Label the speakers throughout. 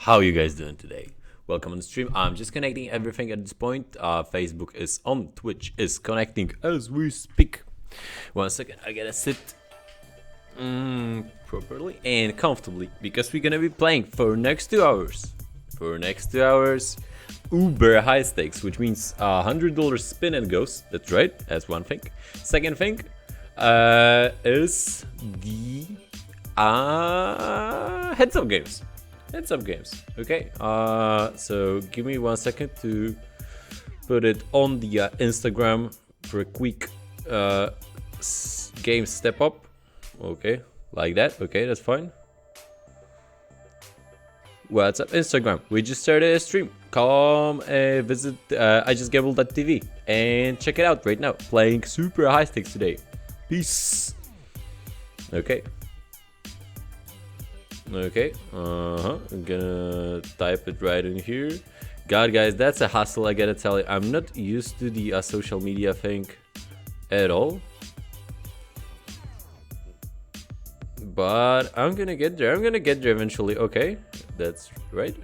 Speaker 1: How you guys doing today? Welcome on the stream. I'm just connecting everything at this point. Facebook is on, Twitch is connecting as we speak. 1 second, I gotta sit properly and comfortably because we're gonna be playing for next 2 hours. Uber high stakes, which means $100 spin and goes. That's right, that's one thing. Second thing is the heads up games. Okay, so give me 1 second to put it on the Instagram for a quick game step up. Okay, like that. Okay, that's fine. What's up, Instagram? We just started a stream. Come visit IJustGamble.tv and check it out right now. Playing super high stakes today. Peace. Okay. I'm gonna type it right in here. God, guys, that's a hassle, I gotta tell you. I'm not used to the social media thing at all, but I'm gonna get there. Eventually. Okay, that's right.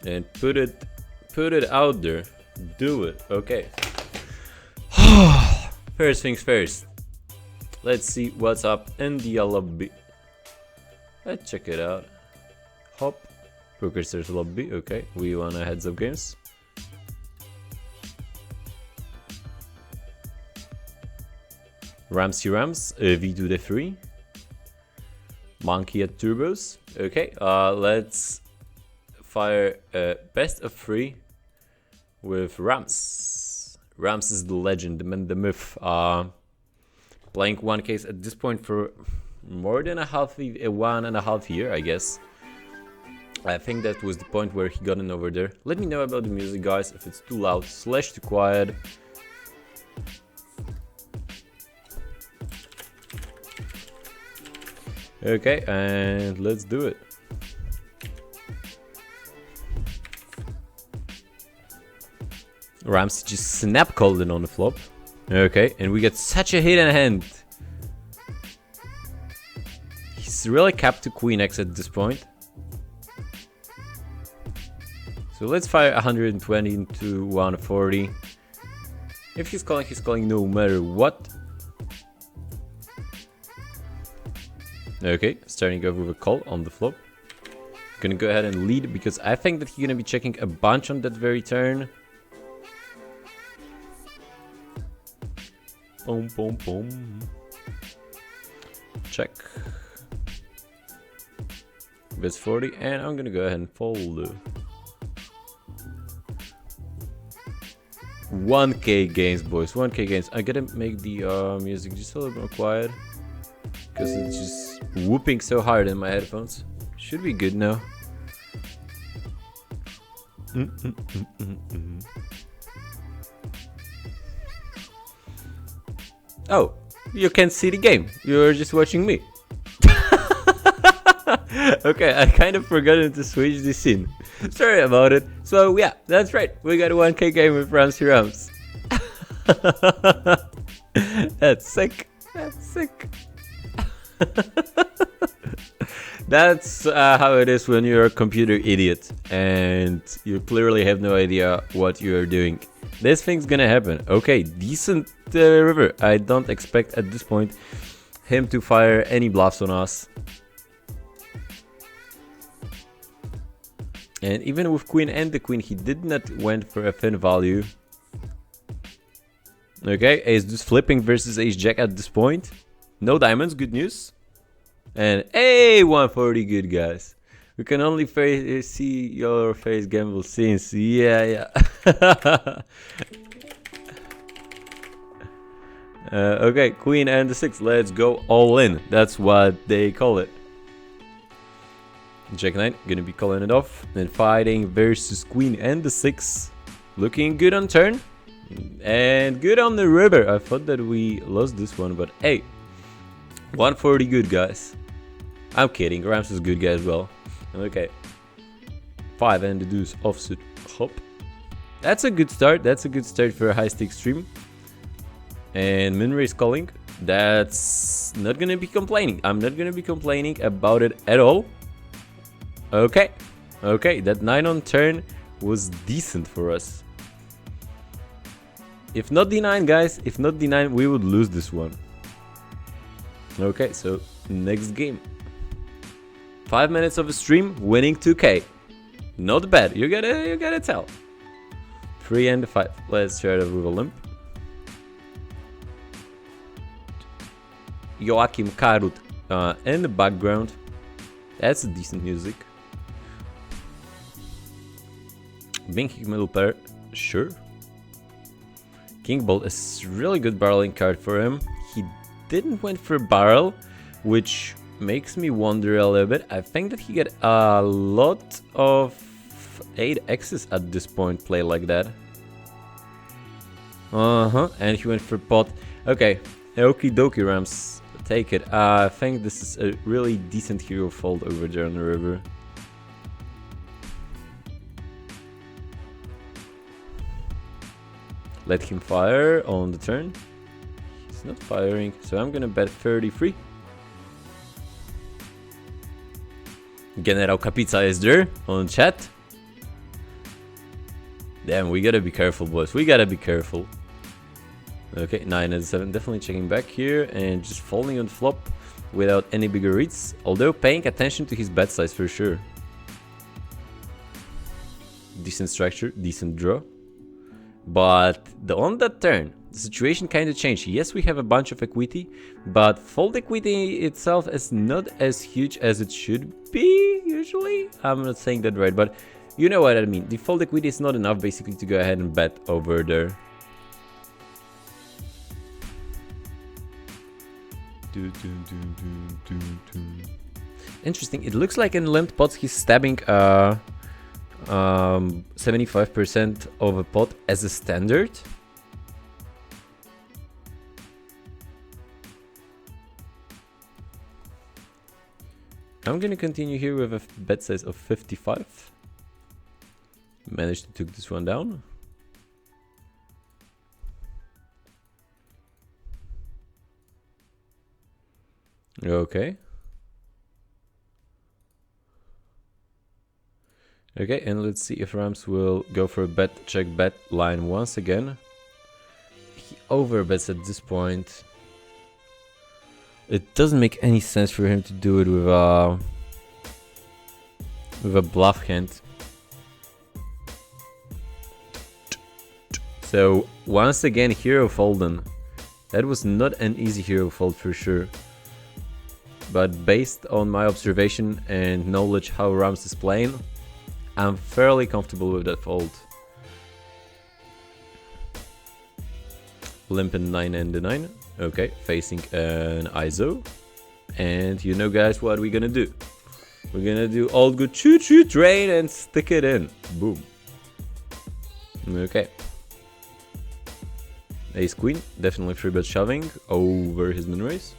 Speaker 1: And put it out there. Do it. Okay. First things first. Let's see what's up in the lobby. Let's check it out. Hop. PokerStars lobby. Okay, we wanna heads up games. Ramsey Rams, V2 the 3. Monkey at turbos. Okay, let's fire best of 3 with Rams. Rams is the legend, the man, the myth. Playing one case at this point for more than 1.5 years, I guess. I think that was the point where he got in over there. Let me know about the music, guys, if it's too loud / too quiet. Okay, and let's do it. Ramsey just snap called it on the flop. Okay, and we get such a hidden hand. He's really capped to Queen X at this point. So let's fire 120 into 140. If he's calling no matter what. Okay, starting off with a call on the flop. Gonna go ahead and lead because I think that he's gonna be checking a bunch on that very turn. Boom. Check. Bets 40, and I'm gonna go ahead and fold. 1K games, boys. 1K games. I gotta make the music just a little more quiet because it's just whooping so hard in my headphones. Should be good now. Oh, you can't see the game. You're just watching me. Okay, I kind of forgot to switch the scene. Sorry about it. So yeah, that's right. We got a 1K game with Ramsey Rams. That's sick. That's how it is when you're a computer idiot and you clearly have no idea what you're doing. This thing's gonna happen. Okay, decent river. I don't expect at this point him to fire any bluffs on us. And even with Queen and the Queen, he did not went for a thin value. Okay, Ace just flipping versus Ace Jack at this point. No diamonds, good news. And hey, 140, good guys. We can only see your face gamble scenes. Yeah. Okay, Queen and the 6. Let's go all in. That's what they call it. Jack 9, gonna be calling it off. And fighting versus Queen and the 6. Looking good on turn. And good on the river. I thought that we lost this one, but hey. 140 good guys. I'm kidding, Rams is good guy as well. Okay. 5 and the deuce offsuit. Hop. That's a good start. For a high stakes stream. And min raise calling. That's not gonna be complaining. I'm not gonna be complaining about it at all. Okay. Okay, that 9 on turn was decent for us. If not D9, guys, if not D9, we would lose this one. Okay, so next game. 5 minutes of a stream, winning 2K. Not bad, you gotta tell. 3 and 5. Let's try it with a limp. Joachim Karut in the background. That's decent music. Binking middle pair, sure. King Bolt is really good barreling card for him. He didn't went for barrel, which makes me wonder a little bit. I think that he got a lot of 8x's at this point play like that. And he went for pot. Okay, okie dokie Rams, take it. I think this is a really decent hero fold over there on the river. Let him fire on the turn. He's not firing, so I'm gonna bet 33. General Kapica is there on chat. Damn, we gotta be careful, boys. We gotta be careful. Okay, 9 and 7, definitely checking back here and just folding on the flop without any bigger reads, although paying attention to his bet size for sure. Decent structure, decent draw. But on that turn, the situation kind of changed. Yes, we have a bunch of equity, but fold equity itself is not as huge as it should be, usually. I'm not saying that right, but you know what I mean. The fold equity is not enough, basically, to go ahead and bet over there. Interesting. It looks like in limped pots he's stabbing 75% of a pot as a standard. I'm gonna continue here with a bet size of 55. Managed to take this one down. Okay. Okay, and let's see if Rams will go for a bet check bet line once again. He overbets at this point. It doesn't make any sense for him to do it with a bluff hand. So once again, hero folding. That was not an easy hero fold for sure. But based on my observation and knowledge how Rams is playing, I'm fairly comfortable with that fold. Limping 9 and the 9. Okay, facing an ISO. And you know, guys, what we're gonna do? We're gonna do old good choo-choo train and stick it in. Boom. Okay. Ace Queen, definitely 3-bet shoving over his min raise.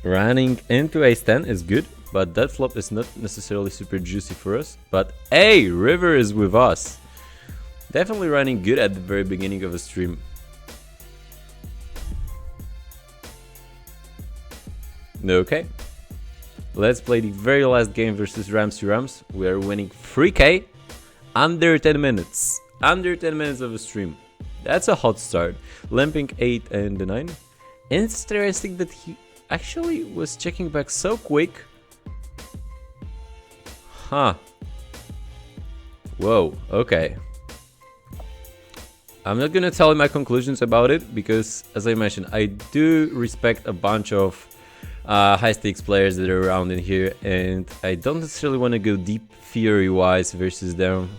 Speaker 1: Running into Ace 10 is good, but that flop is not necessarily super juicy for us. But hey, river is with us. Definitely running good at the very beginning of a stream. Okay, let's play the very last game versus Ramsey Rams. We are winning 3K under 10 minutes. Under 10 minutes of a stream. That's a hot start. Limping 8 and the 9. Interesting that he actually was checking back so quick. Huh. Whoa, okay. I'm not gonna tell you my conclusions about it because, as I mentioned, I do respect a bunch of high stakes players that are around in here, and I don't necessarily want to go deep theory wise versus them.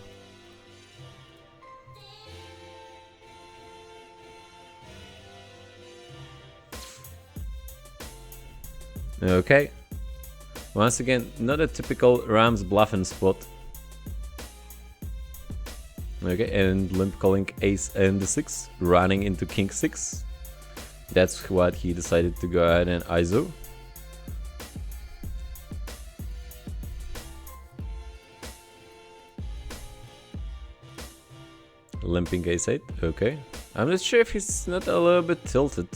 Speaker 1: Okay, once again, not a typical Rams bluffing spot. Okay, and limp calling ace and the 6, running into king 6. That's what he decided to go ahead and ISO. Limping ace 8, okay. I'm not sure if he's not a little bit tilted.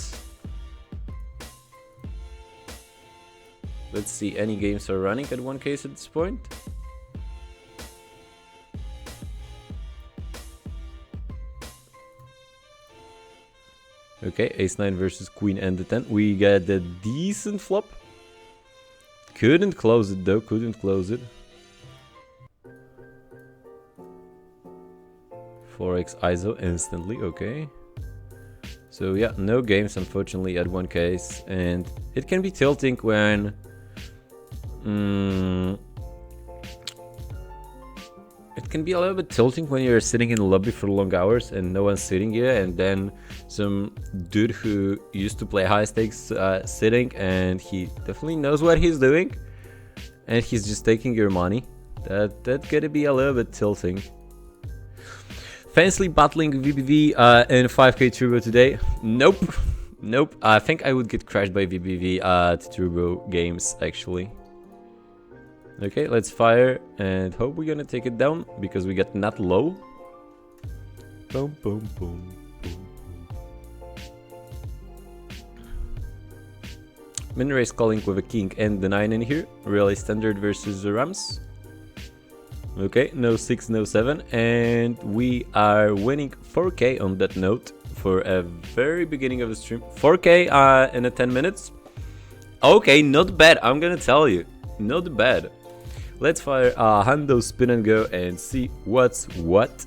Speaker 1: Let's see, any games are running at 1K at this point. Okay, ace-9 versus queen and the 10. We got a decent flop. Couldn't close it though, couldn't close it. 4x ISO instantly, okay. So yeah, no games unfortunately at 1K, and it can be tilting when it can be a little bit tilting when you're sitting in the lobby for long hours and no one's sitting here, and then some dude who used to play high stakes sitting, and he definitely knows what he's doing, and he's just taking your money. That gotta be a little bit tilting. Fancily battling VBV in 5K Turbo today? Nope. Nope. I think I would get crashed by VBV at Turbo games, actually. Okay, let's fire and hope we're gonna take it down because we got not low. Boom, boom, boom, boom. Min raise calling with a king and the 9 in here. Really standard versus the Rams. Okay, no 6, no 7, and we are winning 4K on that note for a very beginning of the stream. 4K in a 10 minutes. Okay, not bad, I'm gonna tell you. Not bad. Let's fire Hando spin and go and see what's what.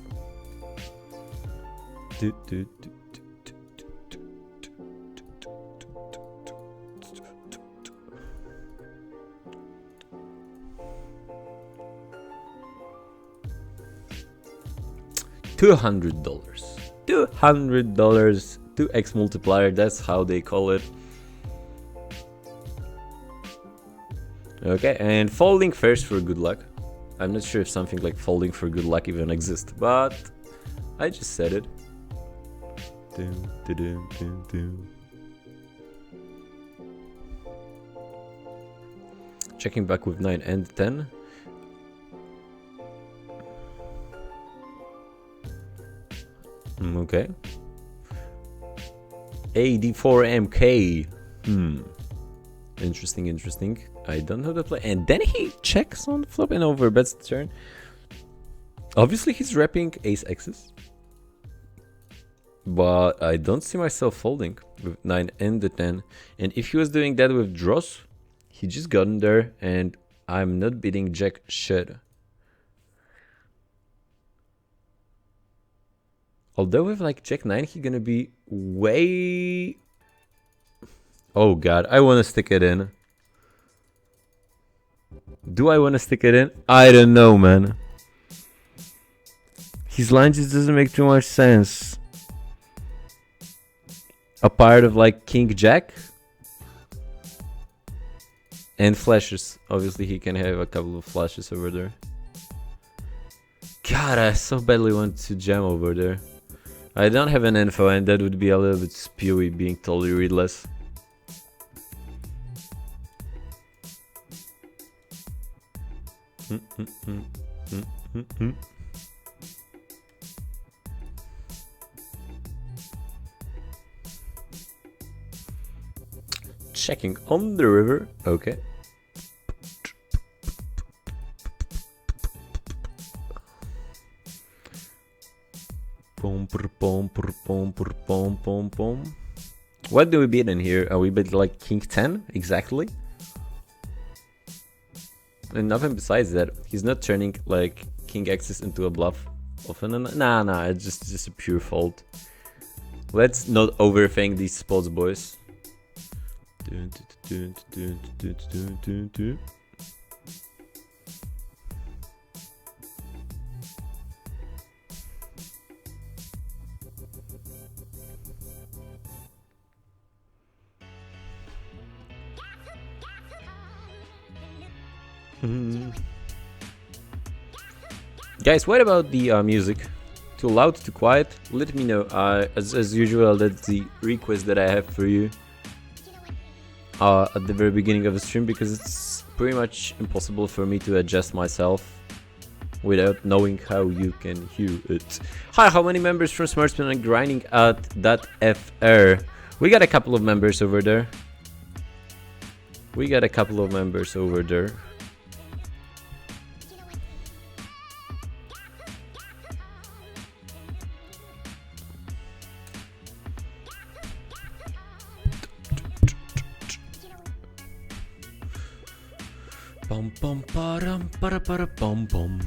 Speaker 1: $200. $200. 2x multiplier, that's how they call it. Okay, and folding first for good luck. I'm not sure if something like folding for good luck even exists, but I just said it. Checking back with 9 and 10. Okay. AD4MK. Interesting, interesting. I don't know the play. And then he checks on the flop and overbets the turn. Obviously, he's repping ace X's. But I don't see myself folding with 9 and the 10. And if he was doing that with draws, he just got in there and I'm not beating jack shit. Although with like jack 9, he's gonna be way... Oh god, I want to stick it in. Do I want to stick it in? I don't know, man. His line just doesn't make too much sense. A part of like king jack and flashes. Obviously he can have a couple of flashes over there. God, I so badly want to jam over there. I don't have an info and that would be a little bit spewy, being totally readless. Checking on the river. Okay. Boom, boom, boom, boom, boom, boom. What do we beat in here? Are we beat like king 10 exactly? And nothing besides that. He's not turning like king X's into a bluff often. Nah, it's just a pure fold. Let's not overthink these spots, boys. Guys, what about the music? Too loud, too quiet? Let me know. As usual, that's the request that I have for you at the very beginning of the stream, because it's pretty much impossible for me to adjust myself without knowing how you can hear it. Hi, how many members from Smartspin are grinding at that FR? We got a couple of members over there. We got a couple of members over there. Bum bum para bum bum.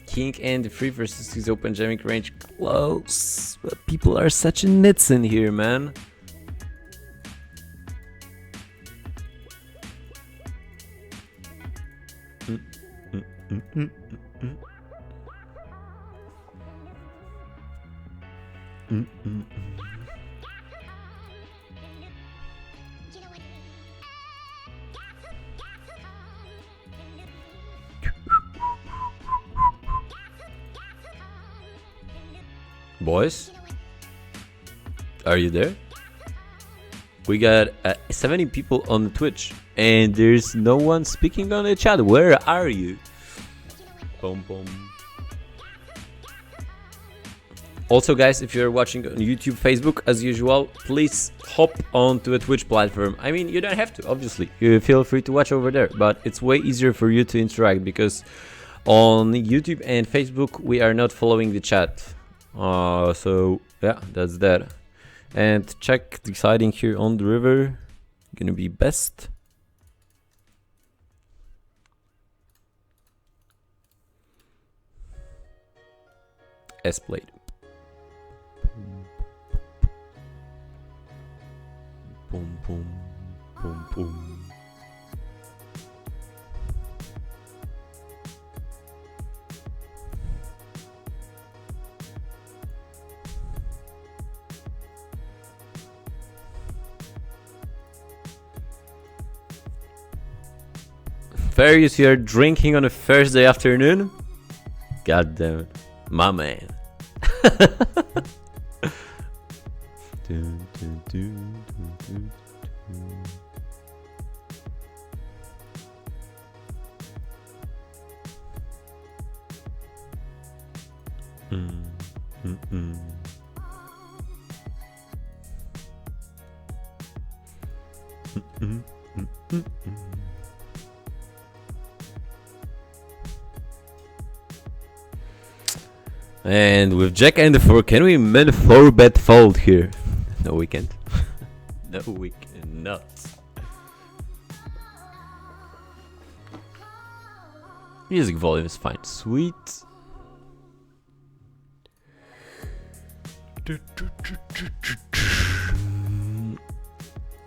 Speaker 1: King and the free versus his open jamming range close. But people are such nits in here, man. Boys, are you there? We got 70 people on the Twitch and there's no one speaking on the chat. Where are you? Boom, boom. Also, guys, if you're watching on YouTube, Facebook, as usual, please hop onto a Twitch platform. I mean, you don't have to, obviously. You feel free to watch over there, but it's way easier for you to interact because on YouTube and Facebook, we are not following the chat. So yeah, that's that. And check the siding here on the river. Gonna be best. S played. Boom, boom, boom, boom. Farius, you're drinking on a Thursday afternoon? God damn it. My man. And with Jack and the 4, can we min 4-bet fold here? No, we can't. No, we cannot. Music volume is fine. Sweet.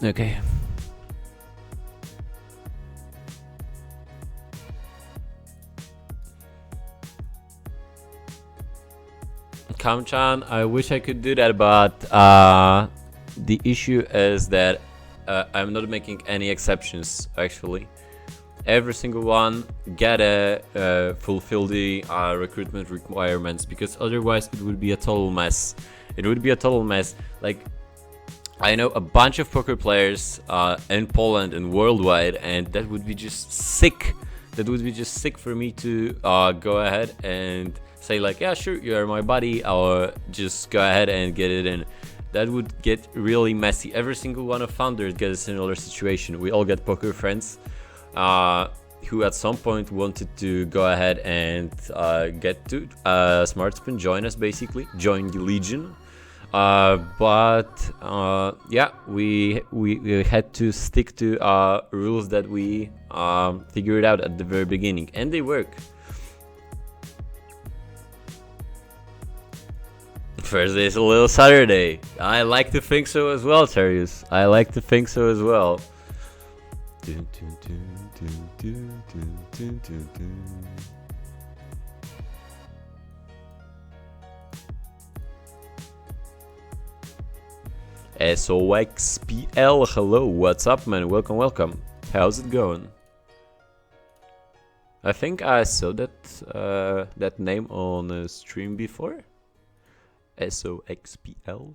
Speaker 1: Okay. Kamchan, I wish I could do that, but the issue is that I'm not making any exceptions, actually. Every single one gotta fulfill the recruitment requirements, because otherwise it would be a total mess. It would be a total mess. Like, I know a bunch of poker players in Poland and worldwide, and that would be just sick. That would be just sick for me to go ahead and say like, yeah, sure, you are my buddy, or just go ahead and get it in. That would get really messy. Every single one of founders gets a similar situation. We all get poker friends who at some point wanted to go ahead and get to Smart Spin, join us, basically, join the Legion. But yeah, we had to stick to rules that we figured out at the very beginning, and they work. Thursday is a little Saturday. I like to think so as well, Terius. I like to think so as well. SOXPL, hello, what's up, man? Welcome, welcome. How's it going? I think I saw that that name on a stream before. SOXPL.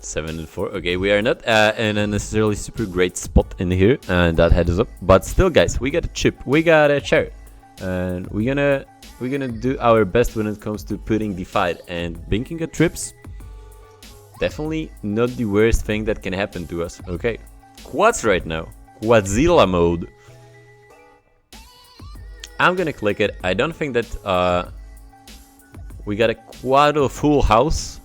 Speaker 1: 7 and 4. Okay, we are not in a necessarily super great spot in here, and that head is up. But still, guys, we got a chip, we got a chair, and we're gonna do our best when it comes to putting the fight. And binking at trips, definitely not the worst thing that can happen to us. Okay, quads right now, Quadzilla mode. I'm gonna click it. I don't think that we got a quad or full house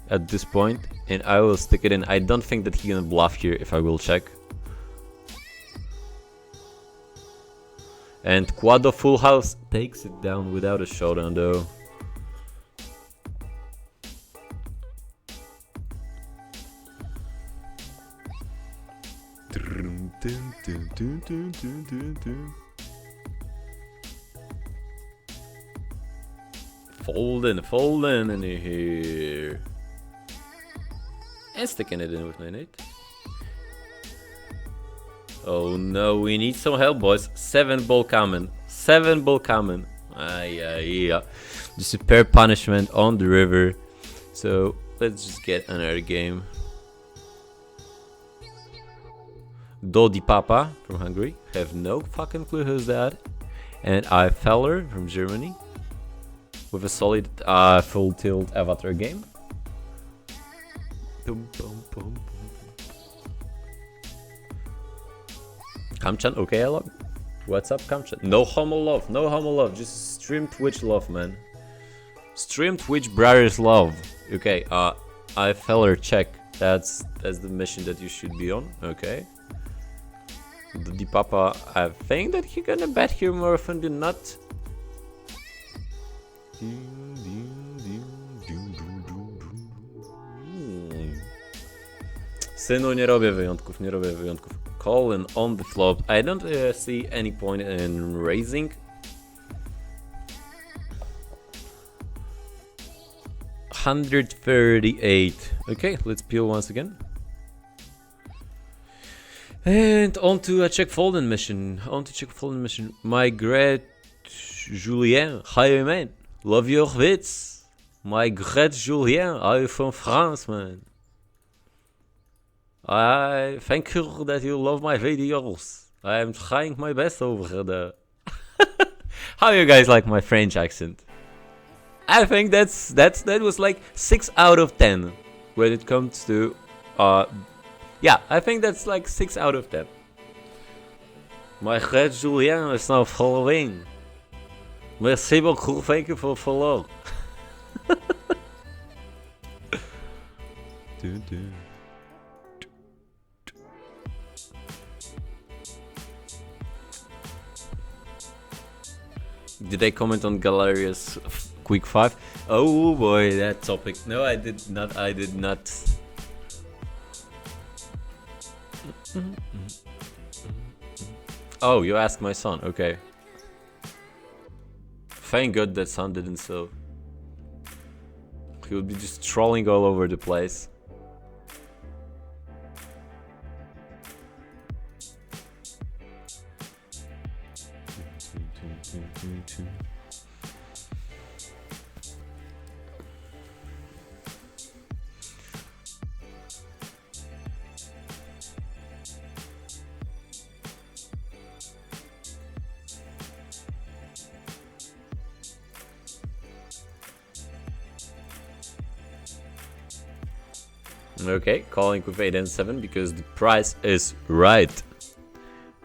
Speaker 1: at this point, and I will stick it in. I don't think that he's gonna bluff here if I will check. And quad of full house takes it down without a showdown though. Folding in here. And sticking it in with 9-8. Oh no, we need some help, boys. 7 ball coming. 7 ball coming. Yeah. Just a pair punishment on the river. So let's just get another game. Dodi Papa from Hungary. Have no fucking clue who's that. And I Feller from Germany. With a solid full tilt avatar game. Kamchan, okay, I love. What's up, Kamchan? No homo love, just stream Twitch love, man. Stream Twitch brothers love. Okay, I feller check. That's the mission that you should be on. Okay. The Papa, I think that he's gonna bet here more often than not. Synu, nie robię wyjątków. Calling on the flop. I don't see any point in raising. $138. Okay, let's peel once again. And on to a check folding mission. My great Julien, hi man. Love your wits. My great Julien, are you from France, man? I thank you that you love my videos. I am trying my best over there. How you guys like my French accent? I think that was like 6 out of 10 when it comes to yeah, I think that's like 6 out of 10. My great Julien is now following. Merci beaucoup, thank you for follow. Did I comment on Galeria's quick 5? Oh boy, that topic. No, I did not. Oh, you asked my son, okay. Thank God that son didn't so. He would be just trolling all over the place. Okay, calling with 8 and 7 because the price is right.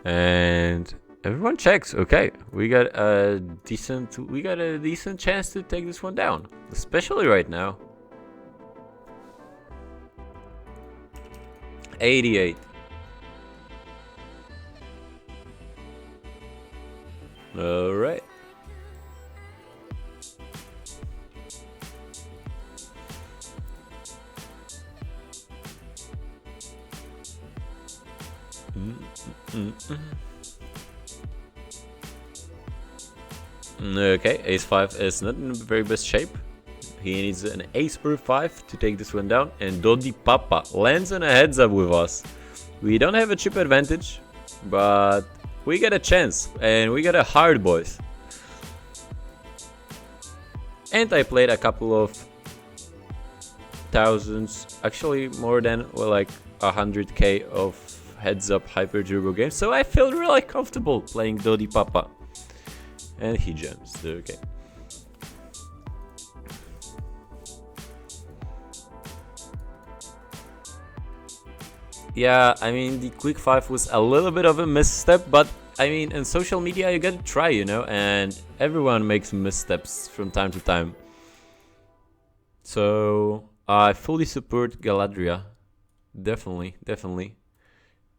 Speaker 1: And everyone checks. Okay, we got a decent chance to take this one down, especially right now. 88. All right. Okay, ace 5 is not in the very best shape. He needs an ace or 5 to take this one down, and Dodi Papa lands on a heads up with us. We don't have a chip advantage, but we got a chance, and we got a hard, boys. And I played a couple of thousands, actually more than like 100k of heads up hyper turbo games, so I feel really comfortable playing Dodi Papa. And he jumps. Okay. Yeah, I mean, the quick 5 was a little bit of a misstep, but I mean, in social media you gotta try, you know, and everyone makes missteps from time to time. So I fully support Galadria. Definitely, definitely.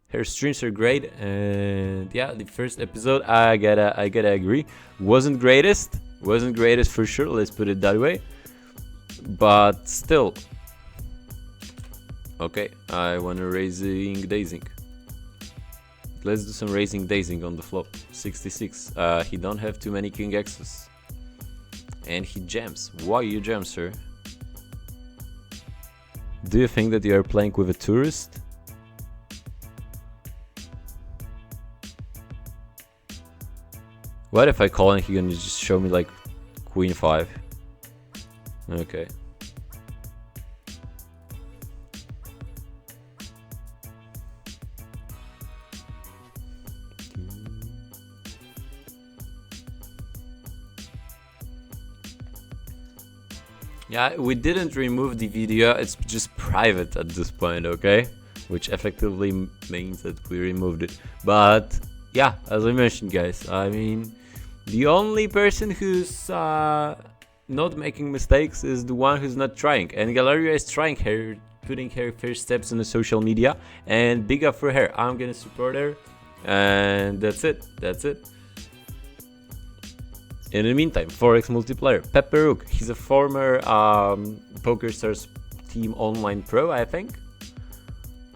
Speaker 1: Her streams are great, and yeah, the first episode, I gotta agree, wasn't greatest for sure. Let's put it that way. But still, okay. I wanna raising dazing. Let's do some raising dazing on the flop. 66. He don't have too many king X's, and he jams. Why you jam, sir? Do you think that you are playing with a tourist? What if I call and he's gonna just show me like queen 5? Okay. Yeah, we didn't remove the video, it's just private at this point, okay? Which effectively means that we removed it. But yeah, as I mentioned, guys, I mean, the only person who's not making mistakes is the one who's not trying. And Galeria is trying her, putting her first steps on the social media, and big up for her. I'm gonna support her, and that's it. That's it. In the meantime, Forex multiplayer, Pepperook. He's a former PokerStars team online pro, I think.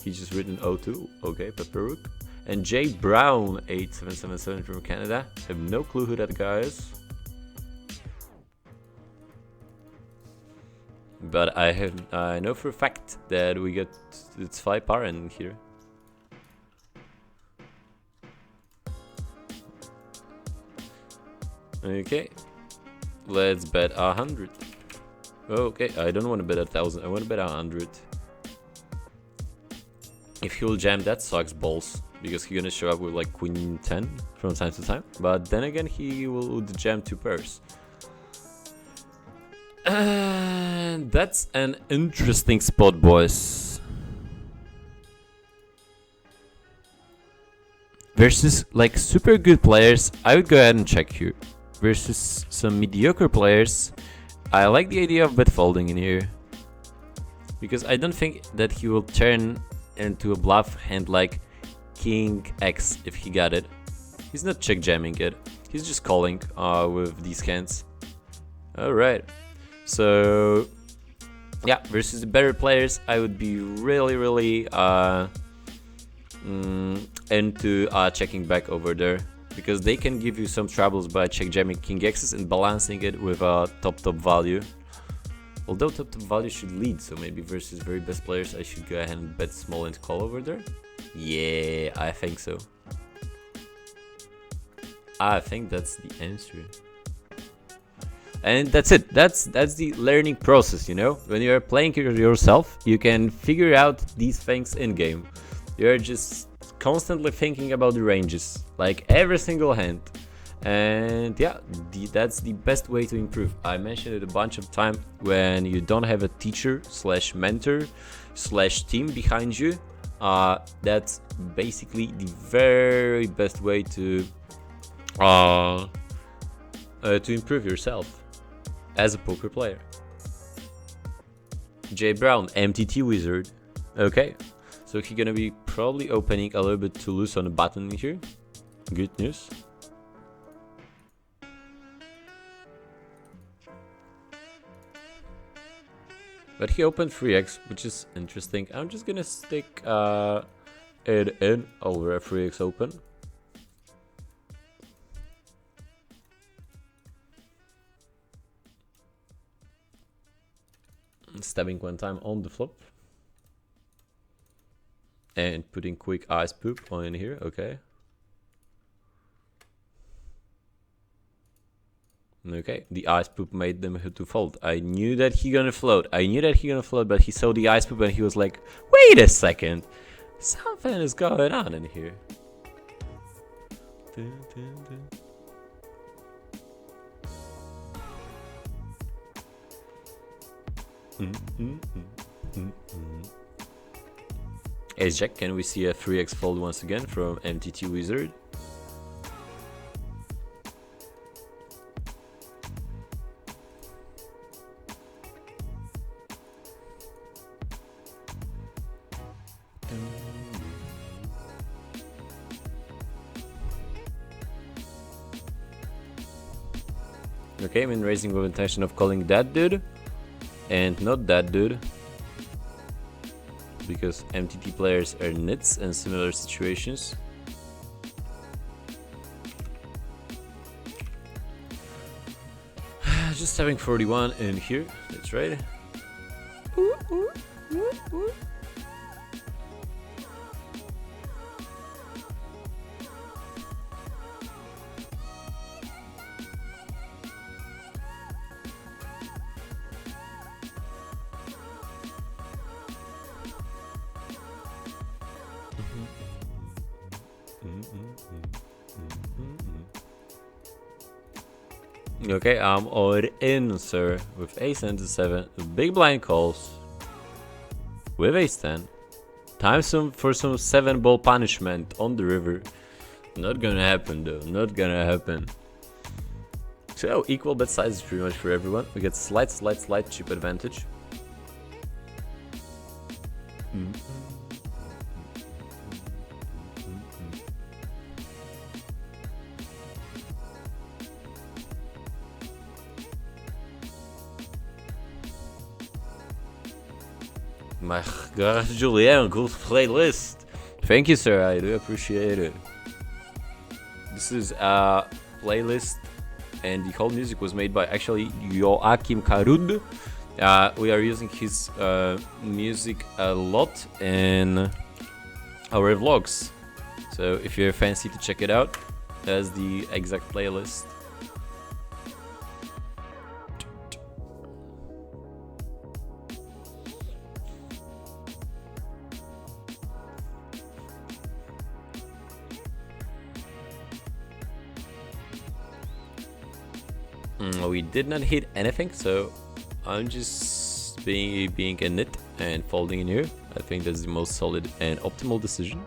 Speaker 1: He's just written 02. Okay, Pepperook. And Jay Brown 8777 from Canada. I have no clue who that guy is. But I know for a fact that we get it's 5 par in here. Okay, let's bet 100. Okay, I don't want to bet 1,000. I want to bet 100. If he'll jam, that sucks balls, because he's gonna show up with like queen 10 from time to time. But then again, he will jam 2 pairs. And that's an interesting spot, boys. Versus like super good players, I would go ahead and check here. Versus some mediocre players, I like the idea of bet folding in here, because I don't think that he will turn into a bluff hand like king X if he got it. He's not check jamming it, he's just calling with these hands. Alright, so yeah, versus the better players, I would be really into checking back over there, because they can give you some troubles by check jamming king X's and balancing it with a top value. Although top value should lead, so maybe versus very best players I should go ahead and bet small and call over there. Yeah, I think so. I think that's the answer. And that's it. That's the learning process, you know? When you're playing yourself, you can figure out these things in game. You're just constantly thinking about the ranges, like every single hand. And yeah, that's the best way to improve. I mentioned it a bunch of times. When you don't have a teacher slash mentor slash team behind you, that's basically the very best way to improve yourself as a poker player. Jay Brown, MTT Wizard. Okay, so he's gonna be probably opening a little bit too loose on the button here. Good news. But he opened 3x, which is interesting. I'm just gonna stick it in over a 3x open. Stabbing one time on the flop. And putting quick ice poop on in here, okay. Okay, the ice poop made them to fold. I knew that he gonna float. But he saw the ice poop and he was like, wait a second. Something is going on in here. Ace Jack, can we see a 3x fold once again from MTT Wizard? Okay, I'm in raising with intention of calling that dude and not that dude, because MTT players are nits in similar situations. Just having 41 in here, that's right. Okay, I'm all in, sir, with ace and 7. Big blind calls with ace 10. Time for some 7 ball punishment on the river. Not gonna happen though, not gonna happen. So equal bet sizes pretty much for everyone. We get slight chip advantage. My God, Julien, good playlist. Thank you, sir. I do appreciate it. This is a playlist, and the whole music was made by actually Joachim Karud. We are using his music a lot in our vlogs. So if you're fancy to check it out, that's the exact playlist. We did not hit anything, so I'm just being a nit and folding in here. I think that's the most solid and optimal decision.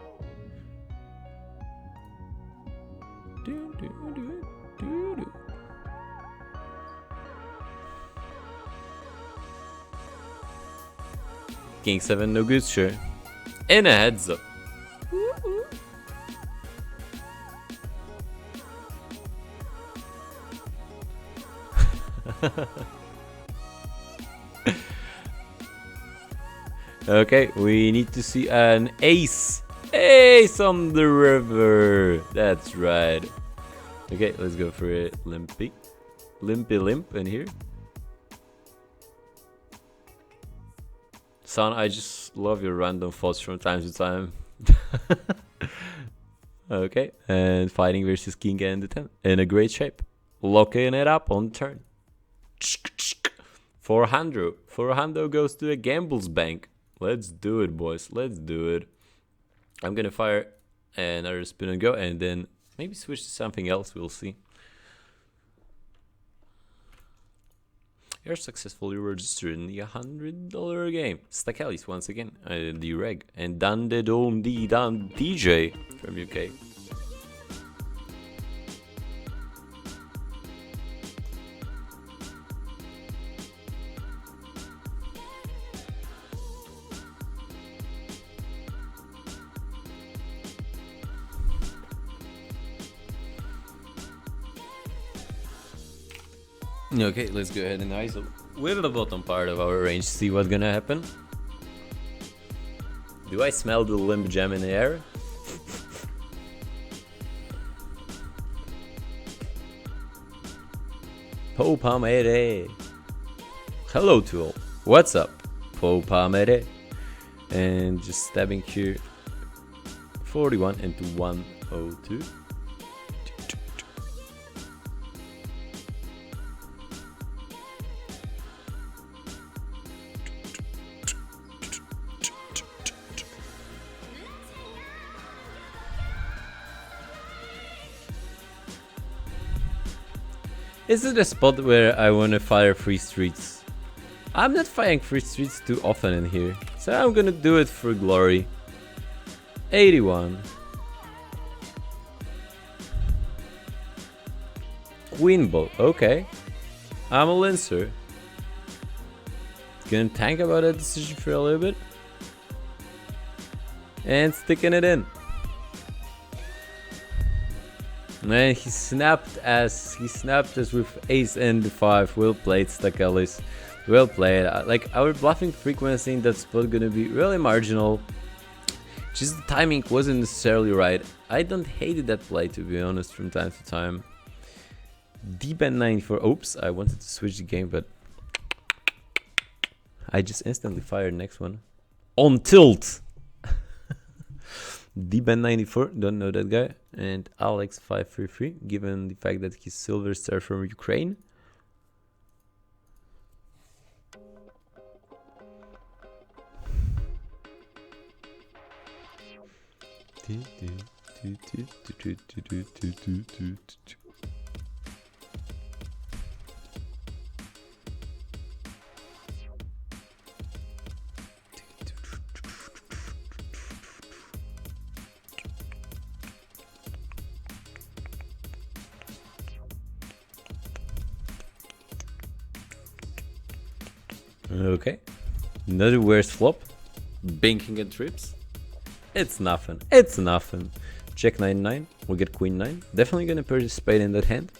Speaker 1: King 7, no good, sure. And a heads up. Okay, we need to see an ace. Ace on the river. That's right. Okay, let's go for it. Limpy limp in here. Son, I just love your random thoughts from time to time. Okay, and fighting versus King and the 10 in a great shape. Locking it up on turn. 400 goes to a Gamble's Bank. Let's do it, boys. Let's do it. I'm gonna fire another spin and go, and then maybe switch to something else. We'll see. You're successfully registered in the $100 game. Stackelis once again, the reg, and Dan the Dome Dan DJ from UK. Okay, let's go ahead and ISO with the bottom part of our range, see what's gonna happen. Do I smell the limp gem in the air? Popamere. Hello to all. What's up? Popamere. And just stabbing here. 41 into 102. Is it a spot where I want to fire free streets? I'm not firing free streets too often in here, so I'm gonna do it for glory. 81. Queen ball, okay. I'm a lincer. Gonna tank about that decision for a little bit. And sticking it in. Man, he snapped us with ace and 5. Well played, Stakelis. Well played. Like, our bluffing frequency in that spot gonna be really marginal. Just the timing wasn't necessarily right. I don't hate that play, to be honest, from time to time. D-band 94. Oops, I wanted to switch the game, but I just instantly fired next one. On tilt! D-band 94, don't know that guy. And Alex 533, given the fact that he's silver star from Ukraine. Okay, another worst flop. Banking and trips. It's nothing. It's nothing. Check 9-9. We get queen 9. Definitely gonna participate in that hand.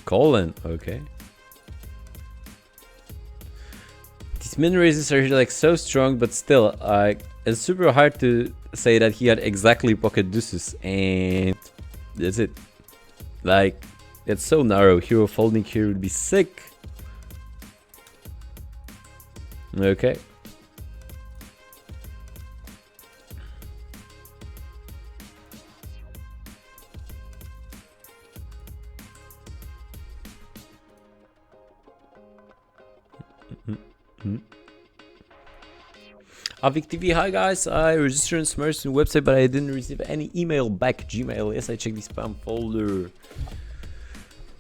Speaker 1: Colin, okay. These min raises are like so strong, but still, it's super hard to say that he had exactly pocket deuces, and that's it. Like, it's so narrow. Hero folding here would be sick. Okay. Avik TV, hi guys, I registered on Smerson website, but I didn't receive any email back. Gmail, yes, I checked the spam folder.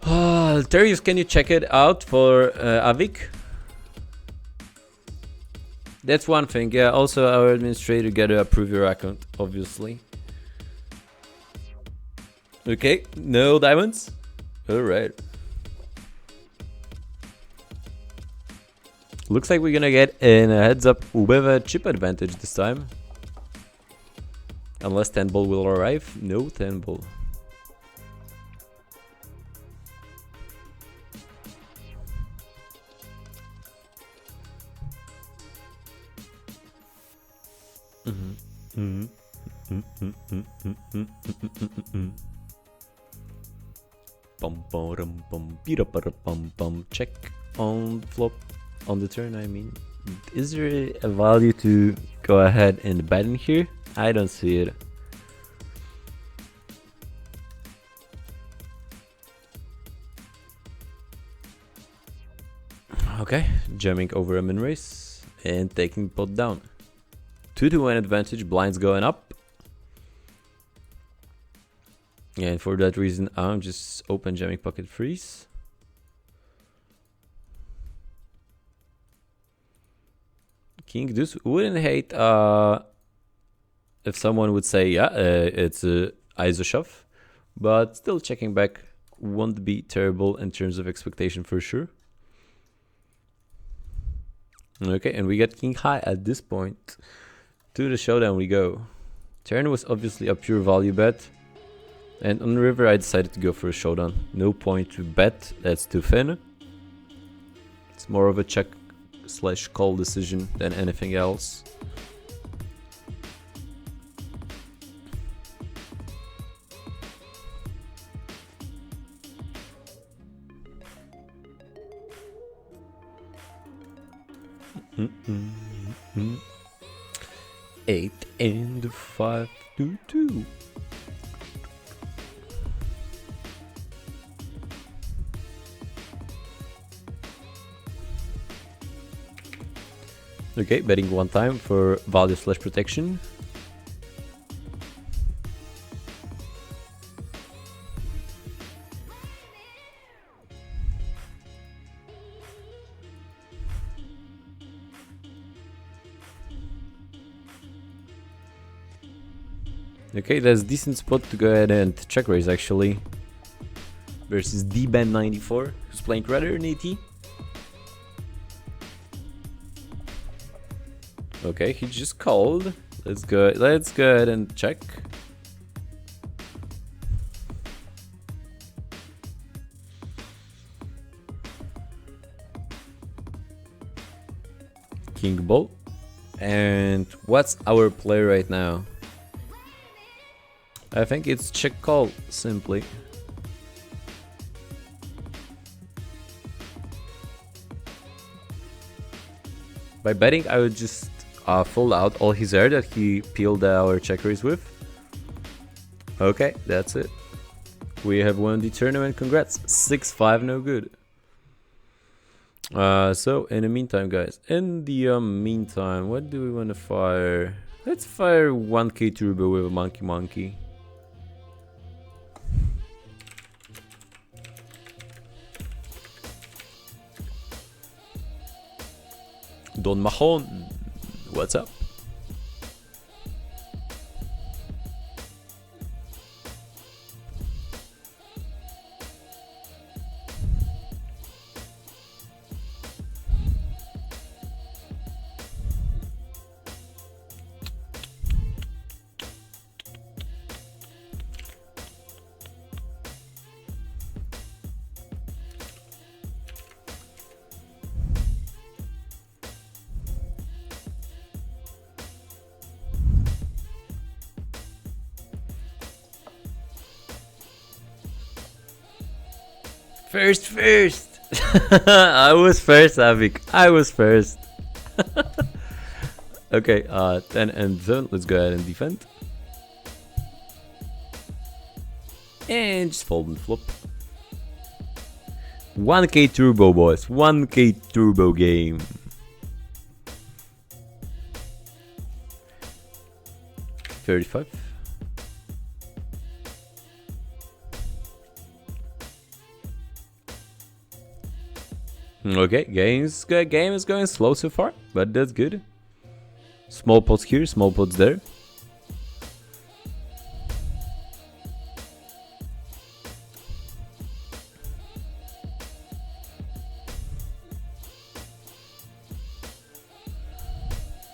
Speaker 1: Terius, can you check it out for Avik? That's one thing, yeah. Also, our administrator gotta approve your account, obviously. Okay, no diamonds? Alright. Looks like we're gonna get in a heads up with a chip advantage this time. Unless 10 ball will arrive. No 10 ball. Check on flop. On the turn, I mean. Is there a value to go ahead and bet in here? I don't see it. Okay, jamming over a min race and taking pot down. 2-1 advantage, blinds going up. And for that reason, I'm just open jamming pocket freeze. King deuce, wouldn't hate if someone would say, yeah, it's a ISO shove, but still checking back won't be terrible in terms of expectation for sure. Okay, and we get king high at this point. To the showdown we go. Turn was obviously a pure value bet, and on the river I decided to go for a showdown. No point to bet, that's too thin. It's more of a check / call decision than anything else. Eight and 5 to 2. Okay, betting one time for value slash protection. Okay, that's a decent spot to go ahead and check raise actually. Versus dban94, who's playing rather an AT. Okay, he just called. Let's go ahead and check. King ball. And what's our play right now? I think it's check call simply. By betting, I would just fold out all his air that he peeled our check raise with. Okay, that's it. We have won the tournament. Congrats. 6-5, no good. So in the meantime, guys, what do we want to fire? Let's fire 1k turbo with a monkey. Don Mahon, what's up? First. I was first, Avik. I was first. Okay, 10 and zone. Let's go ahead and defend. And just fold and flop. 1k turbo, boys. 1k turbo game. $35. Okay, game is going slow so far, but that's good. Small pots here, small pots there.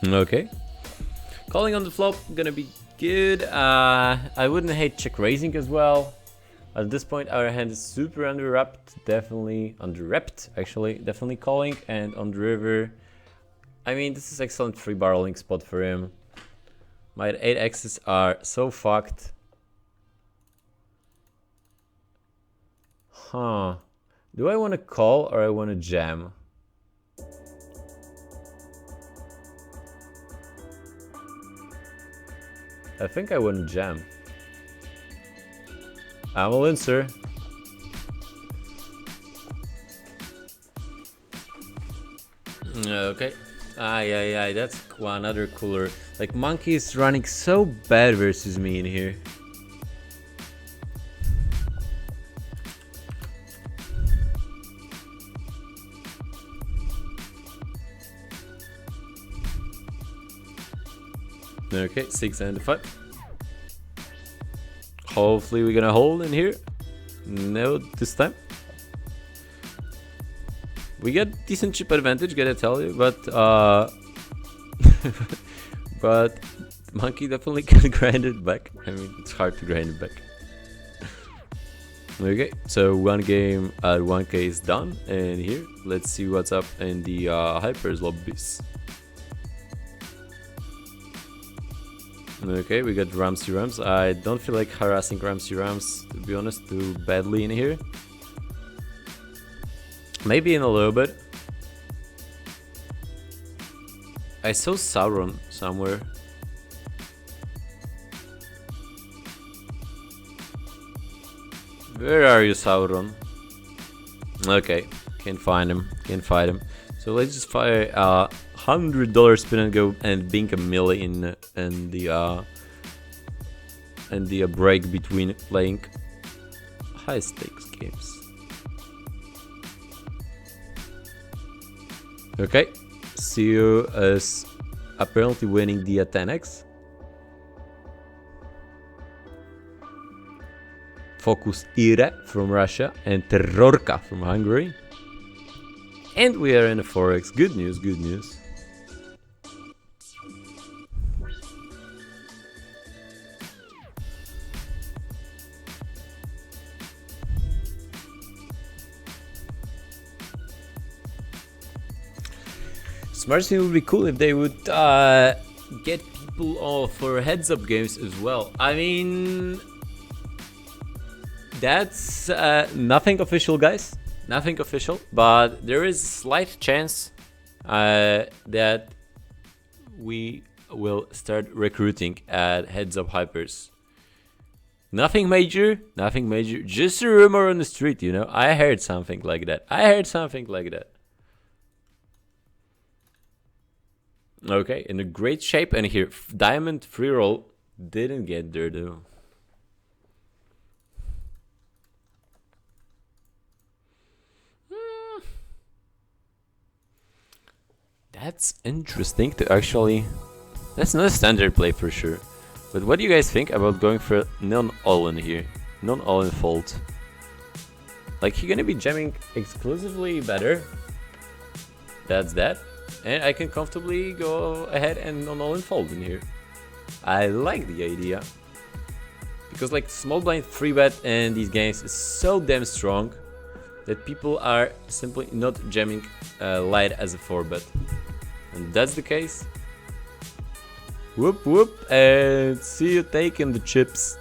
Speaker 1: Okay, calling on the flop gonna be good. I wouldn't hate check raising as well. At this point, our hand is super underwrapped, definitely underwrapped, actually, definitely calling. And on the river, I mean, this is excellent free barreling spot for him. My 8x's are so fucked. Huh. Do I want to call or I want to jam? I think I want to jam. I'm all in, sir. Okay. Yeah, that's another cooler. Like, Monkey is running so bad versus me in here. Okay, 6 and 5. Hopefully we're gonna hold in here. No, this time. We get decent chip advantage, gotta tell you, but but Monkey definitely can grind it back. I mean, it's hard to grind it back. Okay, so one game at 1k is done, and here, let's see what's up in the hypers lobbies. Okay, we got Ramsey Rams. I don't feel like harassing Ramsey Rams, to be honest, too badly in here. Maybe in a little bit. I saw Sauron somewhere. Where are you, Sauron? Okay, can't find him, can't fight him. So let's just fire $100 spin and go and bink a million in the break between playing high stakes games. Okay, CEO is apparently winning the 10x. Focus Ire from Russia and Terrorka from Hungary. And we are in a 4x. Good news, good news. Smart Team would be cool if they would get people all for heads-up games as well. I mean, that's nothing official, guys. Nothing official, but there is a slight chance that we will start recruiting at heads-up hypers. Nothing major, nothing major. Just a rumor on the street, you know. I heard something like that. Okay, in a great shape, and here diamond free roll didn't get there though. That's interesting to actually. That's not a standard play for sure. But what do you guys think about going for non-all-in here? Non-all-in fold. Like, you're gonna be jamming exclusively better. That's that. And I can comfortably go ahead and non-all-in fold in here. I like the idea. Because like small blind 3-bet in these games is so damn strong that people are simply not jamming light as a 4-bet. And that's the case. Whoop whoop, and see you taking the chips.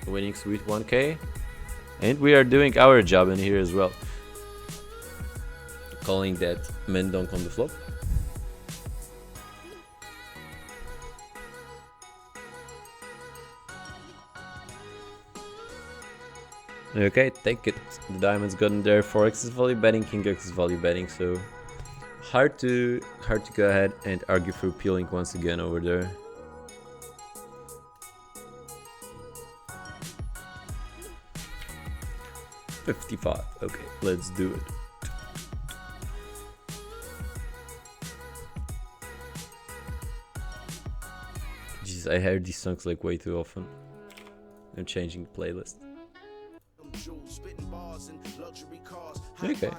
Speaker 1: Winning sweet 1k. And we are doing our job in here as well. Calling that Mendonk on the flop. Okay, take it. The diamond's gotten there. 4x is value betting, king x is value betting, so hard to go ahead and argue for peeling once again over there. $55. Okay, let's do it. Jeez, I hear these songs like way too often. I'm changing the playlist. Okay.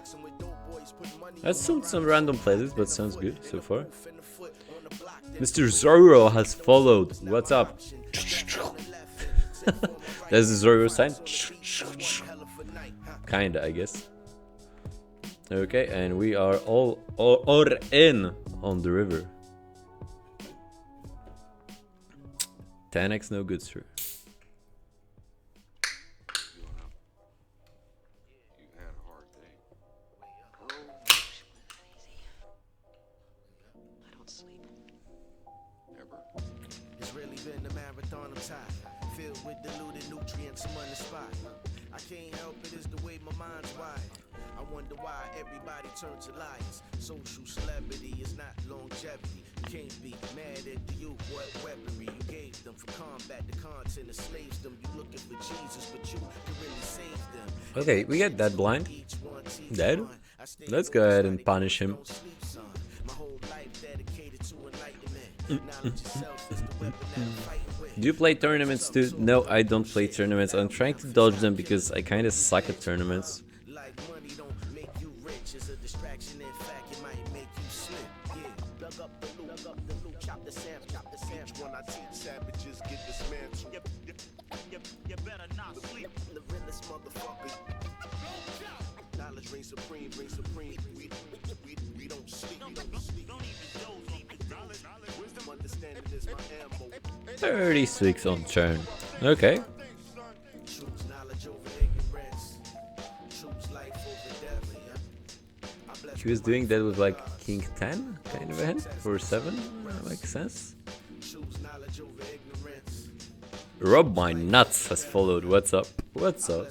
Speaker 1: That's some random playlist, but sounds good so far. Mr. Zorro has followed. What's up? That's the Zorro sign? Kinda, I guess. Okay, and we are all in on the river. 10x no good, sir.
Speaker 2: Turn to liars. Social celebrity is not longevity. You can't be mad at the youth. What weaponry you gave them for combat? The content enslaves them. You looking for Jesus, but you can really save them.
Speaker 1: Okay, we get that blind. Dead. Let's go ahead and punish him. Do you play tournaments too? No, I don't play tournaments. I'm trying to dodge them because I kind of suck at tournaments.
Speaker 2: Supreme. We don't sleep.
Speaker 1: 36 on turn. Okay. He was doing that with like king 10 kind of a hand for 7. That makes sense. Rob my nuts has followed. What's up? What's up?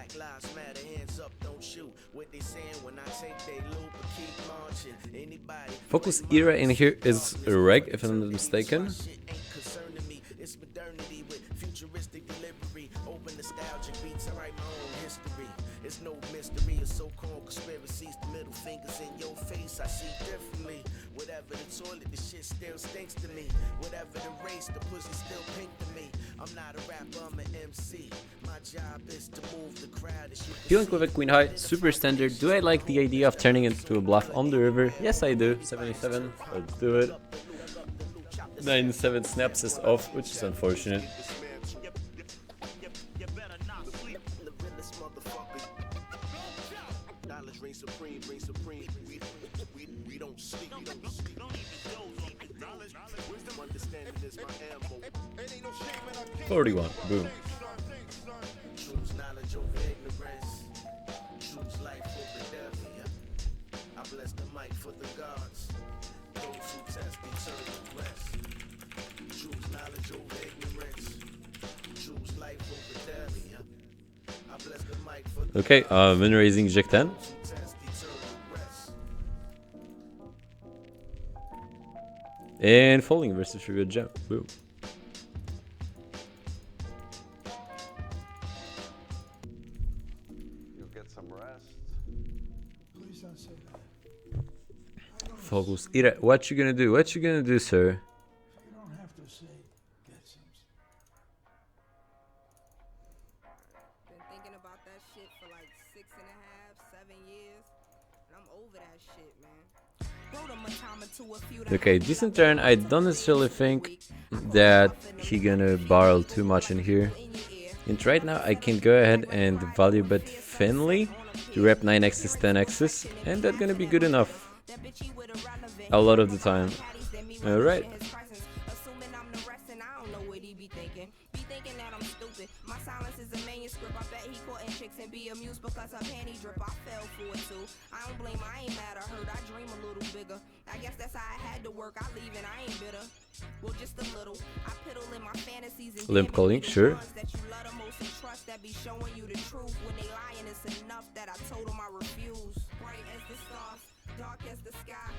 Speaker 2: Black lives matter, hands up, don't shoot. What they saying when I take they loop, but keep launching. Anybody
Speaker 1: Focus era in here is reg, if I'm not mistaken.
Speaker 2: shit ain't concerning me. It's modernity with futuristic delivery. Open nostalgic beats, I write my own history. It's no mystery, it's so-called conspiracies. The middle fingers in your face, I see differently. Whatever the toilet, the shit still stinks to me. Whatever the race, the pussy still pink to me. I'm not a rapper, I'm an MC. My job is to move the crowd.
Speaker 1: Dealing with a queen high, super standard. Do I like the idea of turning it into a bluff on the river? Yes, I do. 77, let's do it. 9-7 snaps us off, which is unfortunate.
Speaker 2: We don't sleep.
Speaker 1: 41, boom.
Speaker 2: Choose knowledge over ignorance. Choose life over death. I bless the mic for the gods. Those who test eternal rest. Choose knowledge over ignorance. Choose life over death. I bless the mic for the
Speaker 1: Okay, min raising Jack 10.
Speaker 2: gods who test eternal rest.
Speaker 1: And folding versus trigger jam. Boom.
Speaker 3: You'll get some rest.
Speaker 4: Please don't say that.
Speaker 1: Focus. Ira, what you gonna do? What you gonna do, sir?
Speaker 4: You don't have to say get some.
Speaker 5: Been thinking about that shit for like 6.5, 7 years. And I'm over that shit, man. Wrote him a time or two, a few to
Speaker 1: Okay, decent turn. I don't necessarily think that he gonna barrel too much in here. And right now I can go ahead and value bet Finley to rep 9x's, 10x's, and that's gonna be good enough a lot of the time. Alright.
Speaker 5: Assuming I'm the rest and I don't know what he be thinking. Be thinking that I'm stupid. My silence is a manuscript. I bet he caught in chicks and be amused because her panty drip. I fell for it too. I don't blame her, I ain't mad at her. I dream a little bigger. I guess that's how I had to work. I leave and I ain't bitter. Well, just a little. I piddle in my fantasies and
Speaker 1: Limp calling, sure.
Speaker 5: that you love the most and trust that be showing you the truth. When they lying, it's enough that I told them I refuse. Bright as the stars, dark as the sky.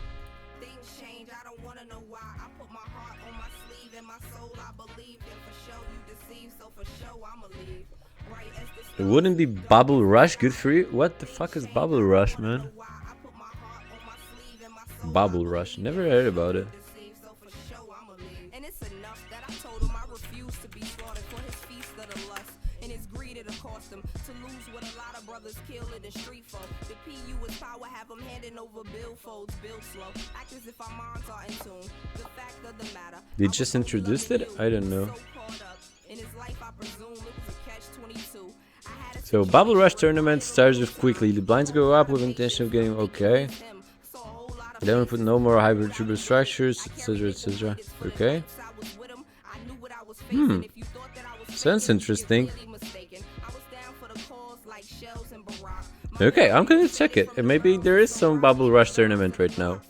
Speaker 5: Things change, I don't wanna know why. I put my heart on my sleeve and my soul I believe. And for sure you deceive, so for sure I'ma leave. Bright as the stars,
Speaker 1: Wouldn't be Bubble Rush good for you? What the fuck is Bubble Rush, man?
Speaker 5: why I put my heart on my sleeve and my soul
Speaker 1: Bubble Rush, never heard about it.
Speaker 5: deceive, so for sure I'ma leave. And it's enough that I told him I refuse to be slaughtered for his feast of the lust. And his greed it'll cost him to lose what a lot of brothers kill in the street for. The PU is power, have him handing over billfolds, build slow. Act as if our minds are in tune. The fact of the matter.
Speaker 1: They just introduced it? I don't know.
Speaker 5: So caught up in his life, I presume it was a catch-22. I had a
Speaker 1: So Bubble Rush tournament starts with quickly. The blinds go up with intention of getting okay.
Speaker 5: him. Saw a whole lot of
Speaker 1: Then we put no more hybrid triple structures, etc, etc. Okay. Sounds interesting. Okay, I'm gonna check it. And maybe there is some Bubble Rush tournament right now.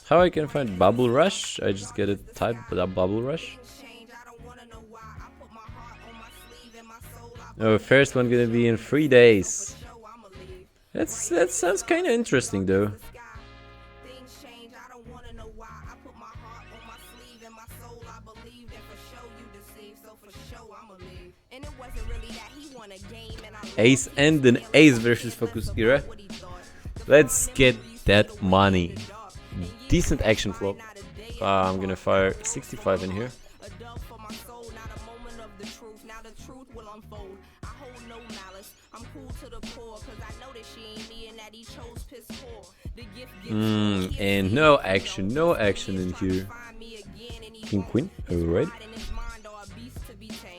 Speaker 1: How I can find Bubble Rush? I just get it typed Bubble Rush. Oh, first one gonna be in 3 days. That sounds kind of interesting though.
Speaker 5: Things change, I don't wanna know why. I put my heart on my sleeve and my soul I believe. And for sure you deceive, so for sure I'ma leave. And it wasn't really that he won a game and I
Speaker 1: Ace and an ace versus Focus Era. Let's get that money. Decent action flop. I'm gonna fire 65 in here.
Speaker 5: a dove for my soul, not a moment of the truth. Now the truth will unfold. I hold no malice. I'm cool to the core, cause I know that she ain't me and that he chose piss poor. The gift
Speaker 1: And no action in here. King Queen, alright.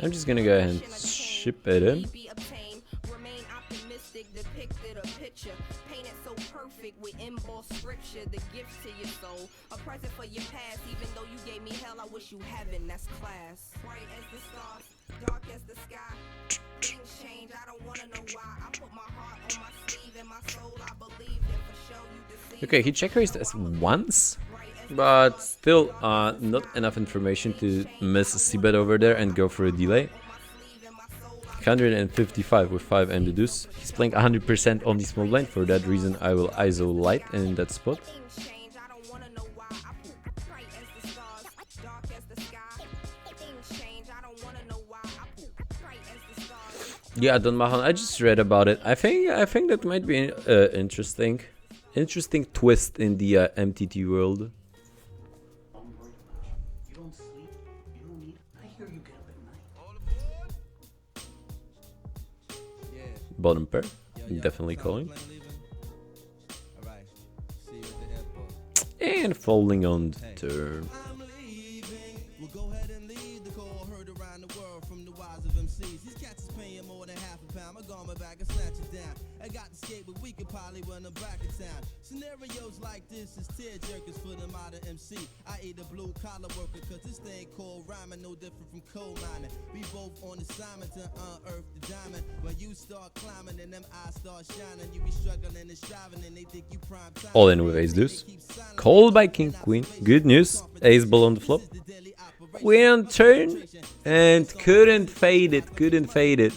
Speaker 1: I'm just gonna go ahead and ship it in.
Speaker 5: Be obtained, remain optimistic, depicted a picture, painted so perfect with embossed scripture, the gift to your soul, a present for your past, even though you gave me hell, I wish you heaven, that's class. Bright as the stars, dark as the sky, things change, I don't wanna know why, I put my heart on my sleeve and my soul, I believe that for sure you deceive.
Speaker 1: Okay, he check raised us once, but still not enough information to miss a c-bet over there and go for a delay. 155 with 5 and the deuce. He's playing 100% on the small blind. For that reason, I will ISO light in that spot.
Speaker 5: Things change, I don't wanna know why. I poop bright as the stars, dark as the sky. Things change, I don't wanna know why. I poop bright as the stars.
Speaker 1: Yeah, Don Mahan, I just read about it. I think that might be interesting. Interesting twist in the MTT world.
Speaker 3: You don't sleep. You don't eat. I hear you get up at night.
Speaker 1: Bottom pair, definitely calling. And folding on the turn.
Speaker 2: I'm leaving. We'll go ahead and leave the call heard around the world from the wise of MCs. These cats is paying more than half a pound. I'm going back and snatch it down. I got the skate, but we could probably run them back in town. Scenarios like this is tear jerkers for the modern MC. I eat a blue collar worker, cause this thing called rhyming no different from coal mining. We both on assignment to unearth the diamond. When you start climbing and them eyes start shining, you be struggling and striving and they think you prime time.
Speaker 1: All in with ace deuce. Called by king queen. Good news. Ace ball on the flop. Queen on turn. And couldn't fade it. Couldn't fade it.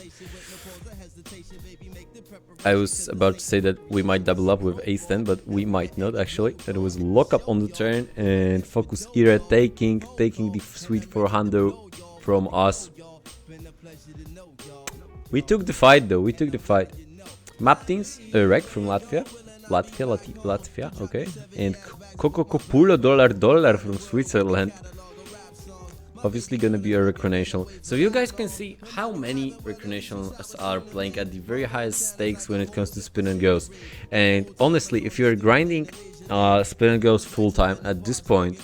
Speaker 1: I was about to say that we might double up with ace 10, but we might not actually. It was lock up on the turn and focus era taking the sweet 400 from us. We took the fight though. We took the fight. Maptings, rec from Latvia. Latvia, okay. And Coca-Cola dollar from Switzerland. Obviously gonna be a recreational. So you guys can see how many recreationals are playing at the very highest stakes when it comes to spin and goes. And honestly, if you're grinding spin and goes full time at this point,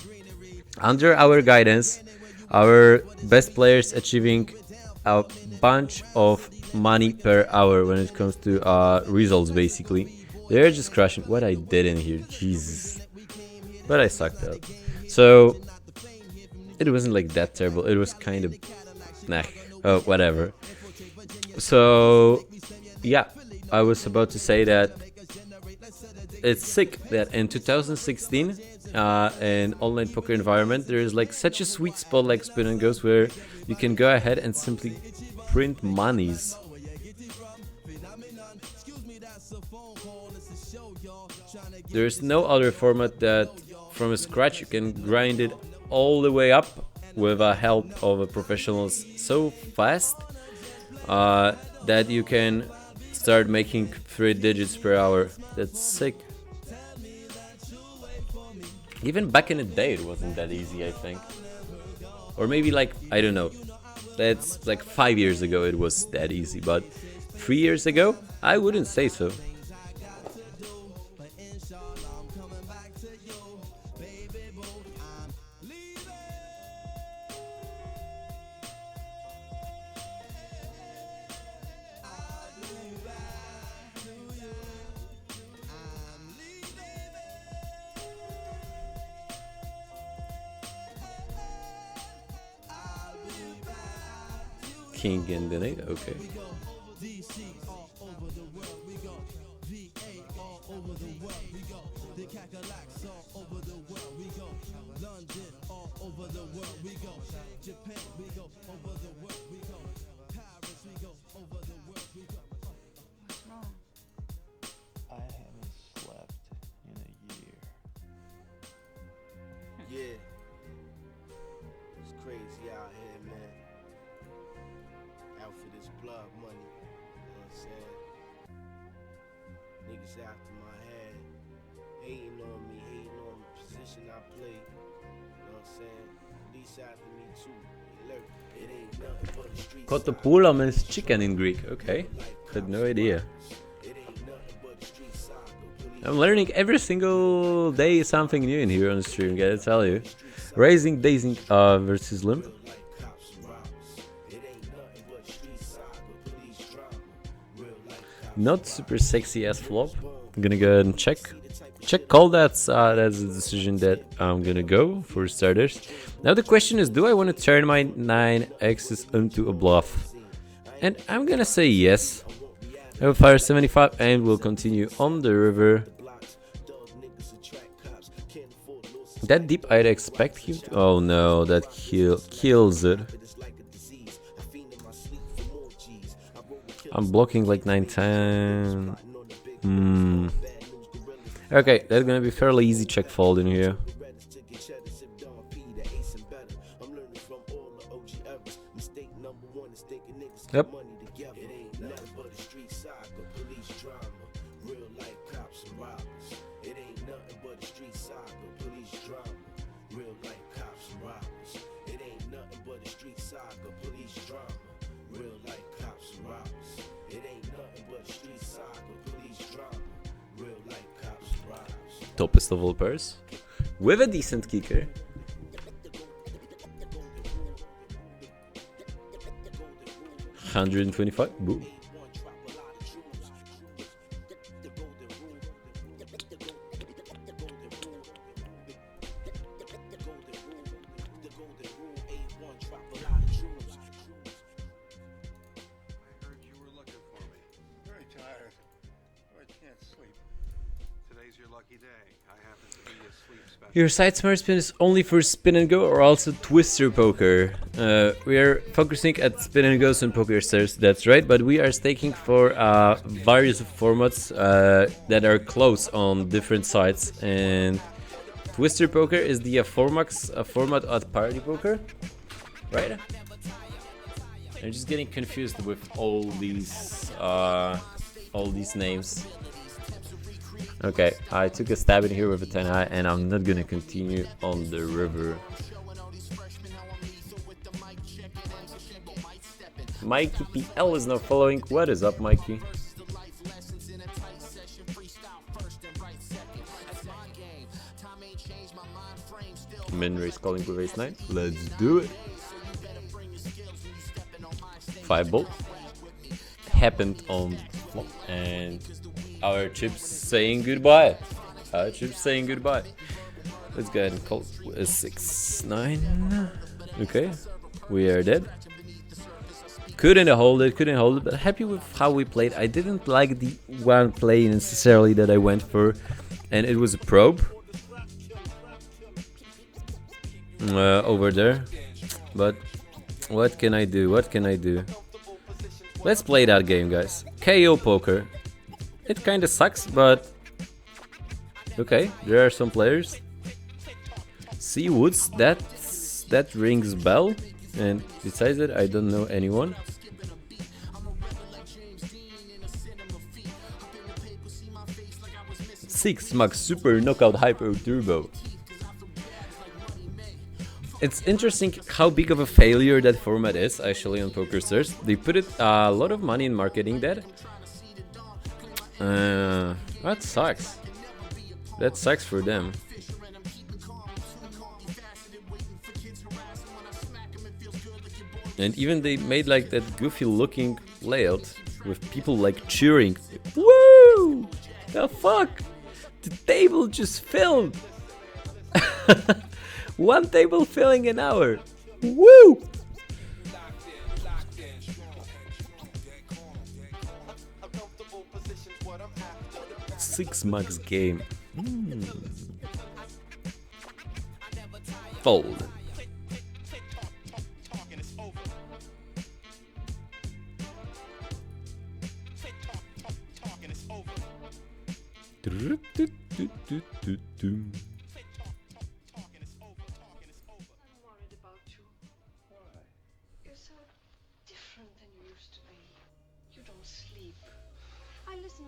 Speaker 1: under our guidance, our best players achieving a bunch of money per hour when it comes to results basically. They're just crushing. What I did in here, Jesus. But I sucked up. So it wasn't like that terrible. It was kind of nah. Oh, whatever. So yeah, I was about to say that it's sick that in 2016 an online poker environment there is like such a sweet spot like spin and goes where you can go ahead and simply print monies. There's no other format that from scratch you can grind it all the way up with the help of professionals so fast that you can start making 3 digits per hour. That's sick. Even back in the day it wasn't that easy, I think. Or maybe like, I don't know, that's like 5 years ago it was that easy, but 3 years ago I wouldn't say so. King and then 8, okay.
Speaker 5: What's wrong?
Speaker 3: I haven't slept in a year.
Speaker 2: Yeah. It's crazy out here, man. Out for this blood money. You know what I'm saying? Niggas after my head. Hating on me, hating on the position I play. You know what I'm saying? Police after me too. They lurk. It ain't nothing but the streets.
Speaker 1: Kotopula means chicken in Greek, okay. Had no idea.
Speaker 2: It ain't nothing but the street soccer.
Speaker 1: I'm learning every single day something new in here on the stream, gotta tell you. Raising Dazing versus Limp. Not super sexy as flop. I'm gonna go ahead and check call. That's a decision that I'm gonna go for starters. Now the question is, do I want to turn my 9x's into a bluff? And I'm gonna say yes. I will fire 75 and we'll continue on the river. That deep I'd expect him to... Oh no, that kills it. I'm blocking like 9-10. Okay, that's gonna be fairly easy check fold in here. Yep. Toppest of all pairs with a decent kicker. $125. Boom. Your side smart spin is only for spin and go or also twister poker. We are focusing at spin and goes and PokerStars, that's right, but we are staking for various formats that are close on different sides. And twister poker is the format at party poker, right? I'm just getting confused with all these names. Okay, I took a stab in here with a 10 high and I'm not gonna continue on the river. Mikey PL is now following. What is up, Mikey? Min raise calling with ace 9. Let's do it. 5 bolt. Happened on flop and our chips saying goodbye. Let's go ahead and call a 6-9. Okay, we are dead. Couldn't hold it, but happy with how we played. I didn't like the one play necessarily that I went for, and it was a probe over there. But what can I do? Let's play that game, guys. KO poker. It kinda sucks, but okay, there are some players. See Woods, that rings bell, and besides that, I don't know anyone. Six Max Super Knockout Hyper Turbo. It's interesting how big of a failure that format is actually on PokerStars. They put a lot of money in marketing that. That sucks. That sucks for them. And even they made like that goofy looking layout with people like cheering. Woo! The fuck? The table just filled. One table filling an hour. Woo! Six max game. Fold.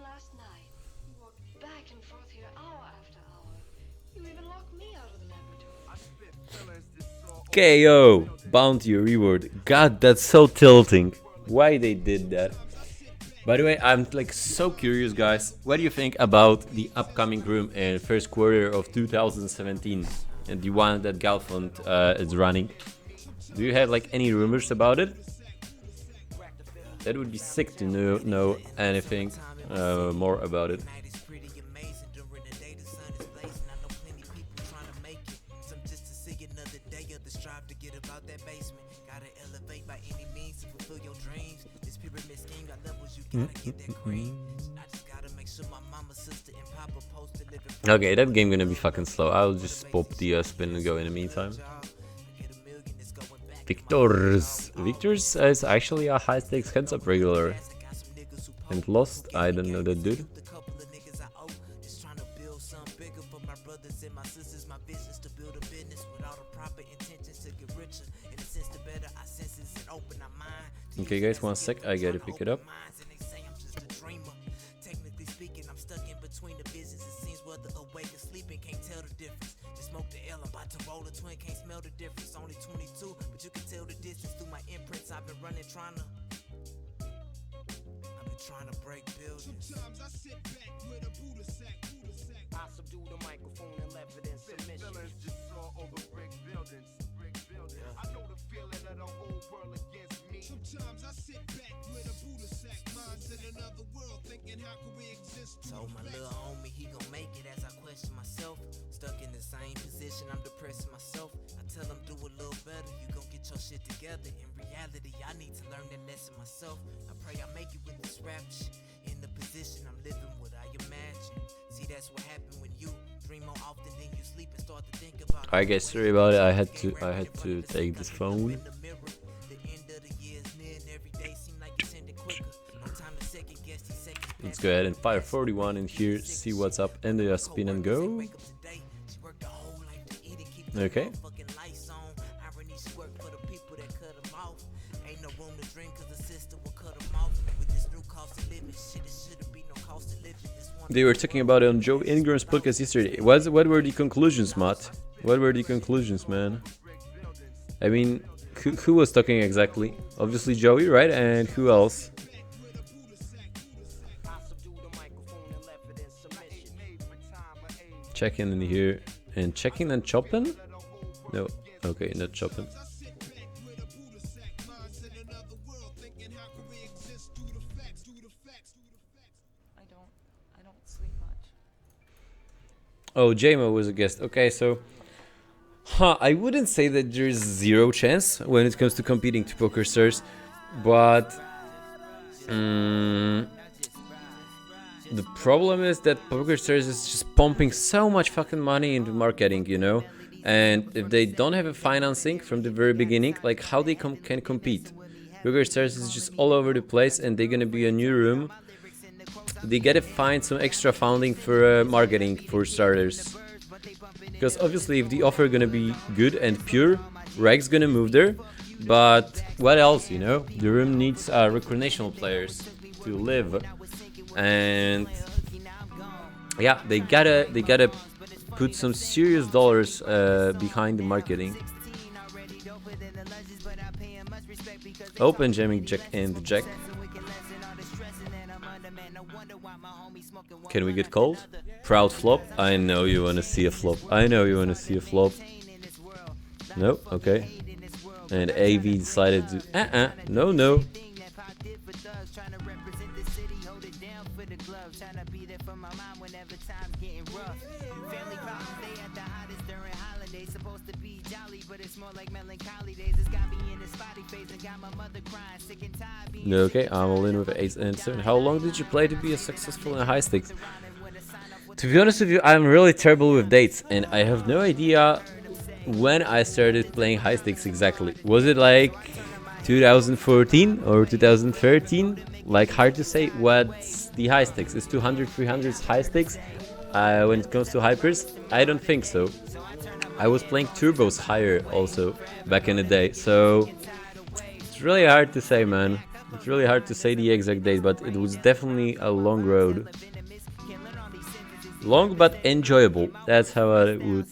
Speaker 6: Last night, you walked back and forth here hour after hour. You even locked me out of the laboratory.
Speaker 1: KO! Bounty reward. God, that's so tilting. Why they did that? By the way, I'm like so curious, guys. What do you think about the upcoming room in first quarter of 2017 and the one that Galfond is running? Do you have like any rumors about it? That would be sick to know anything more about it. Okay, that game gonna be fucking slow. I'll just pop the spin and go in the meantime. Victor's is actually a high stakes heads up regular. and lost. I don't know that dude.
Speaker 2: A couple of niggas I owe, just trying to build something bigger for my brothers and my sisters. My business to build a business with all the proper intentions to get richer. In a sense, the better our senses and open our mind.
Speaker 1: Okay, guys, 1 sec. I gotta pick it up.
Speaker 2: And they say I'm just a dreamer. Technically speaking, I'm stuck in between the visions. It seems whether awake or sleeping, can't tell the difference. Just smoke the L, I'm about to roll a twin, can't smell the difference. Only 22, but you can tell the distance through my imprints. I've been running, trying to break buildings. Sometimes I sit back with a Buddha sack. I subdue the microphone and left it in submission. Villains just saw over brick buildings. I know the feeling of the whole world against me. Sometimes I sit back with a Buddha sack. Minds in another world thinking how can we exist. So my little homie, he gon' make it as I question myself. Stuck in the same position, I'm depressing myself. I tell him do a little better, you gon' get your shit together. In reality, I need to learn that lesson myself. I pray I make it with this rap shit. In the position I'm living what I imagine. See, that's what happened when you dream more often than you sleep and start to think about.
Speaker 1: Alright guys, sorry about it. I had to take this phone.
Speaker 2: The end of the year is near and every day seem like it's ending quicker. No time to second guess these seconds.
Speaker 1: Let's go ahead and fire 41 in here, see what's up, and the spin and go. Okay. They were talking about it on Joe Ingram's podcast yesterday. What were the conclusions, Matt? What were the conclusions, man? I mean, who was talking exactly? Obviously Joey, right? And who else? Checking in here. And checking and chopping? No. Okay, not chopping.
Speaker 7: I don't sleep much.
Speaker 1: Oh, JMO was a guest. Okay, so... I wouldn't say that there's zero chance when it comes to competing to PokerStars, but... the problem is that PokerStars is just pumping so much fucking money into marketing, you know? And if they don't have a financing from the very beginning, like how they can compete? PokerStars is just all over the place and they're gonna be a new room. They gotta find some extra funding for marketing for starters. Because obviously if the offer gonna be good and pure, Reg's gonna move there. But what else, you know? The room needs recreational players to live. And yeah, they gotta put some serious dollars behind the marketing. Open jamming jack and jack. Can we get called? Proud flop. I know you wanna see a flop. I know you wanna see a flop. Nope. Okay. And AV decided to no. Okay, I'm all in with 8 and 7. How long did you play to be successful in high stakes? To be honest with you, I'm really terrible with dates, and I have no idea when I started playing high stakes exactly. Was it like 2014 or 2013? Like, hard to say. What's the high stakes? Is 200, 300s high stakes? When it comes to hypers? I don't think so. I was playing turbos higher also back in the day, so it's really hard to say, man. It's really hard to say the exact date, but it was definitely a long road. Long but enjoyable. That's how I would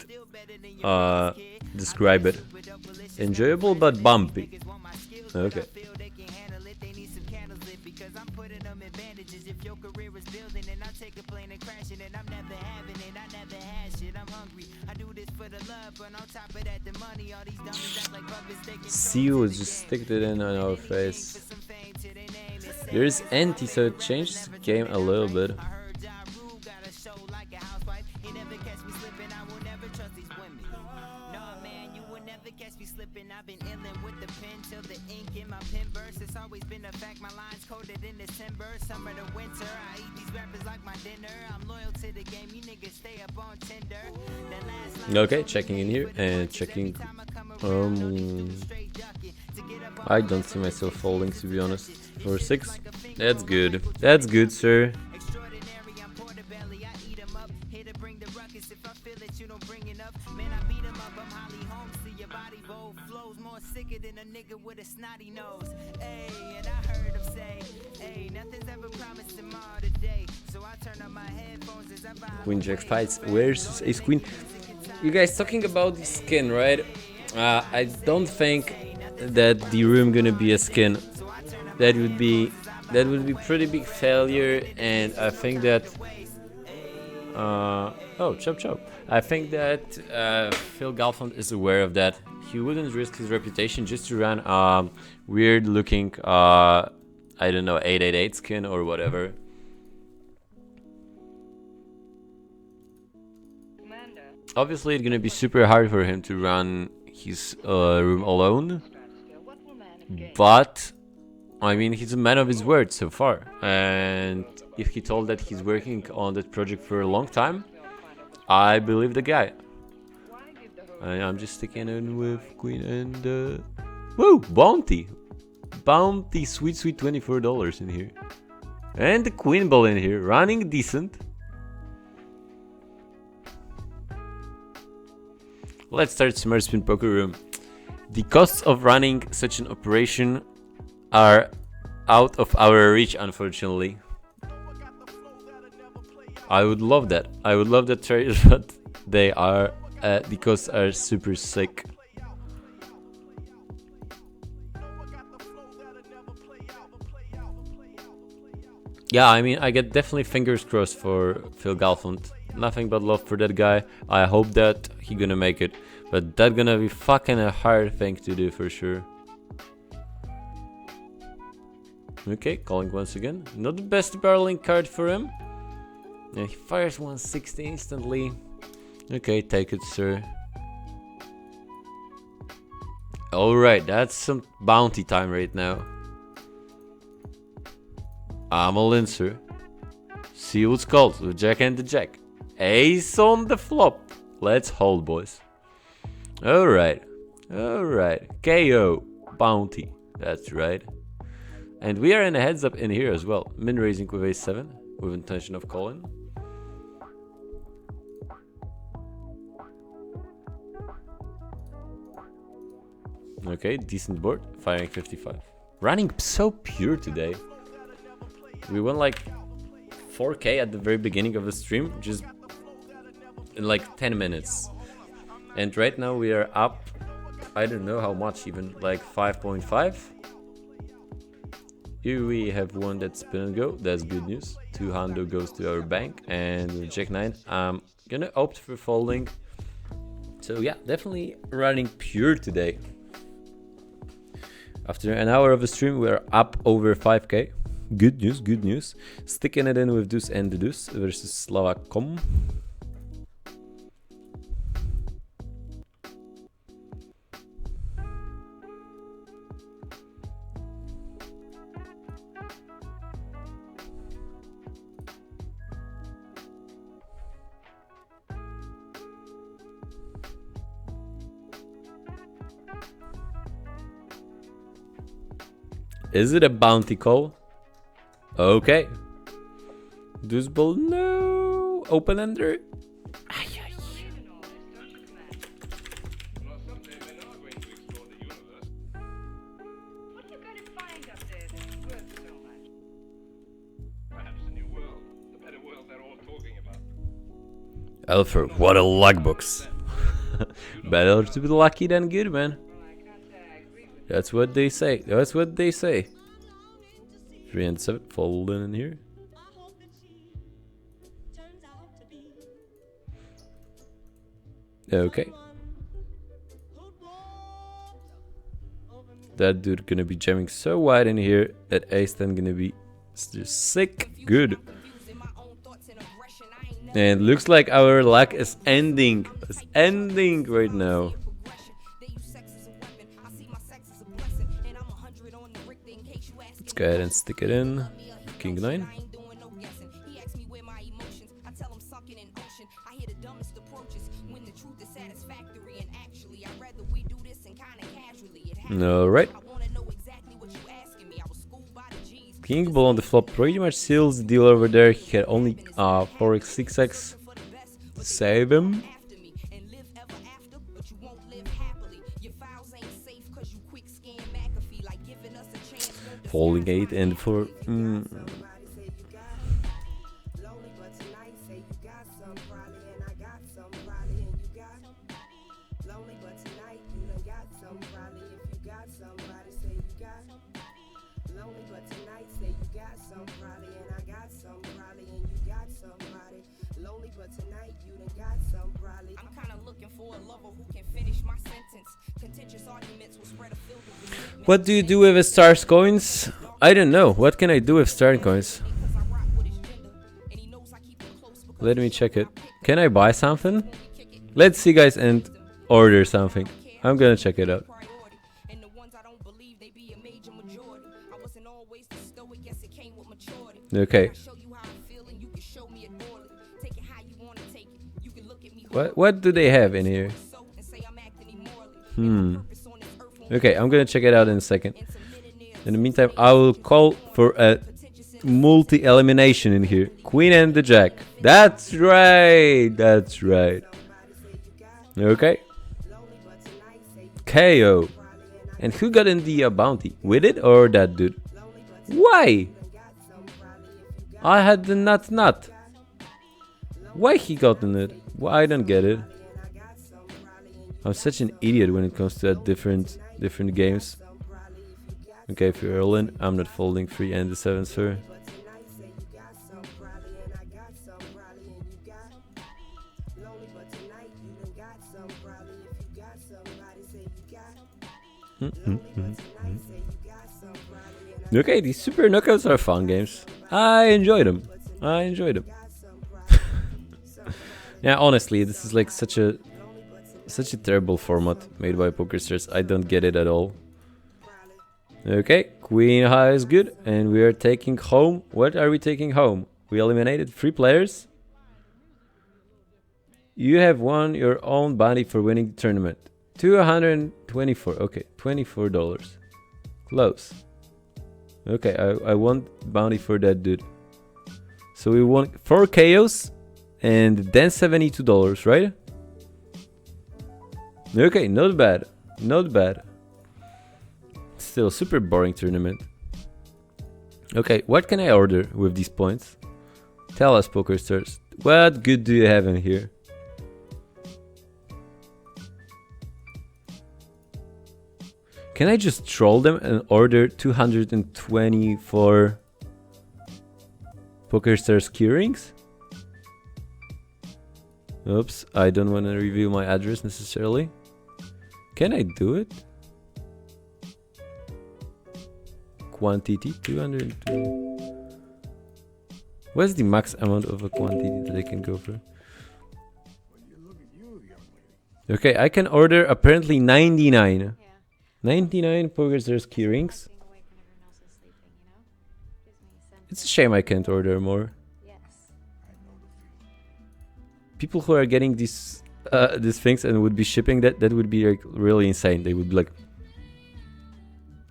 Speaker 1: describe it. Enjoyable but bumpy. Okay. See you just stick it in on our face. There's anti, so it changes the game a little bit. Okay, checking in here and checking. I don't see myself folding, to be honest. For 6, that's good. That's good, sir. Queen Jack spades. Where's Ace Queen? You guys talking about the skin, right? I don't think that the room gonna be a skin. That would be pretty big failure, and I think that oh, chop chop. I think that Phil Galfond is aware of that. He wouldn't risk his reputation just to run weird looking I don't know, 888 skin or whatever. Obviously it's gonna be super hard for him to run his room alone, but I mean, he's a man of his word so far, and if he told that he's working on that project for a long time, I believe the guy. I'm just sticking in with Queen and woo, bounty, sweet $24 in here, and the Queen ball in here, running decent. Let's start Smart Spin Poker Room. The costs of running such an operation are out of our reach, unfortunately. I would love that. I would love that trade, but they are the costs are super sick. Yeah, I mean, I get definitely fingers crossed for Phil Galfond. Nothing but love for that guy. I hope that he gonna make it, but that's gonna be fucking a hard thing to do for sure. Okay, calling once again. Not the best barreling card for him. Yeah, he fires 160 instantly. Okay, take it, sir. Alright, that's some bounty time right now. I'm all in, sir. See what's called with Jack and the Jack. Ace on the flop. Let's hold, boys. Alright. Alright. KO. Bounty. That's right. And we are in a heads up in here as well. Min raising with ace 7 with intention of calling. Okay, decent board. Firing 55. Running so pure today. We won like 4k at the very beginning of the stream, just in like 10 minutes. And right now we are up, I don't know how much, even like 5.5. Here we have one that's spin and go. That's good news. 200 goes to our bank, and with Jack 9 I'm gonna opt for folding. So yeah, definitely running pure today. After an hour of the stream, we are up over 5k. Good news, good news. Sticking it in with Deuce and the Deuce versus Slava.com. Is it a bounty call? Okay. Deuce ball, no. Open ender. Alfred, what a luck box. Better to be lucky than good, man. That's what they say. That's what they say. 3 and 7 folding in here. Okay. That dude gonna be jamming so wide in here that ace 10 gonna be just sick good. And looks like our luck is ending. It's ending right now. Let's go ahead and stick it in. King 9. Alright. King ball on the flop pretty much seals the deal over there. He had only 4x, 6x. Save him. Folding 8 and 4. What do you do with stars coins? I don't know. What can I do with star coins? Let me check it. Can I buy something? Let's see, guys, and order something. I'm gonna check it out. Okay. What do they have in here? Okay, I'm gonna check it out in a second. In the meantime, I will call for a multi-elimination in here. Queen and the Jack. That's right. That's right. Okay. KO. And who got in the bounty? With it or that dude? Why? I had the nut. Why he got in it? Why I don't get it. I'm such an idiot when it comes to that different games. Okay, if you're all in, I'm not folding 3 and the 7, sir. Okay, these super knockouts are fun games. I enjoy them. Yeah, honestly, this is like such a terrible format made by PokerStars. I don't get it at all. Okay, Queen High is good, and we are taking home. What are we taking home? We eliminated 3 players. You have won your own bounty for winning the tournament. 224. Okay, $24. Close. Okay, I want bounty for that dude. So we won 4 KOs and then $72, right? Okay, not bad. Still super boring tournament. Okay, what can I order with these points? Tell us, PokerStars. What good do you have in here? Can I just troll them and order 224 PokerStars key rings? Oops, I don't want to reveal my address necessarily. Can I do it? Quantity 220. What's the max amount of a quantity that I can go for? Okay, I can order apparently 99. 99 PokerStars key rings. It's a shame I can't order more. People who are getting these things and would be shipping that would be like really insane. They would be like,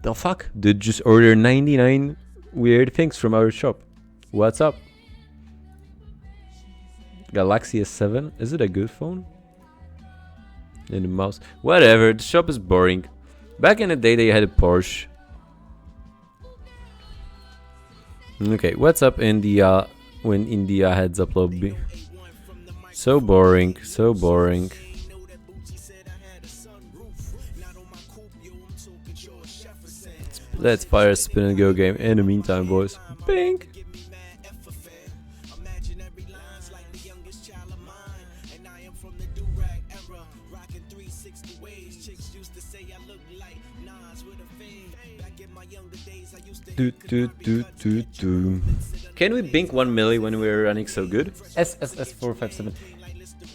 Speaker 1: the fuck? They just order 99 weird things from our shop. What's up? Galaxy S7. Is it a good phone? And the mouse. Whatever, the shop is boring. Back in the day they had a Porsche. Okay, what's up in the when India heads up lobby? So boring, so boring. Let's fire a spin and go game in the meantime, boys. Pink. Can we bink 1 milli when we're running so good? SSS457.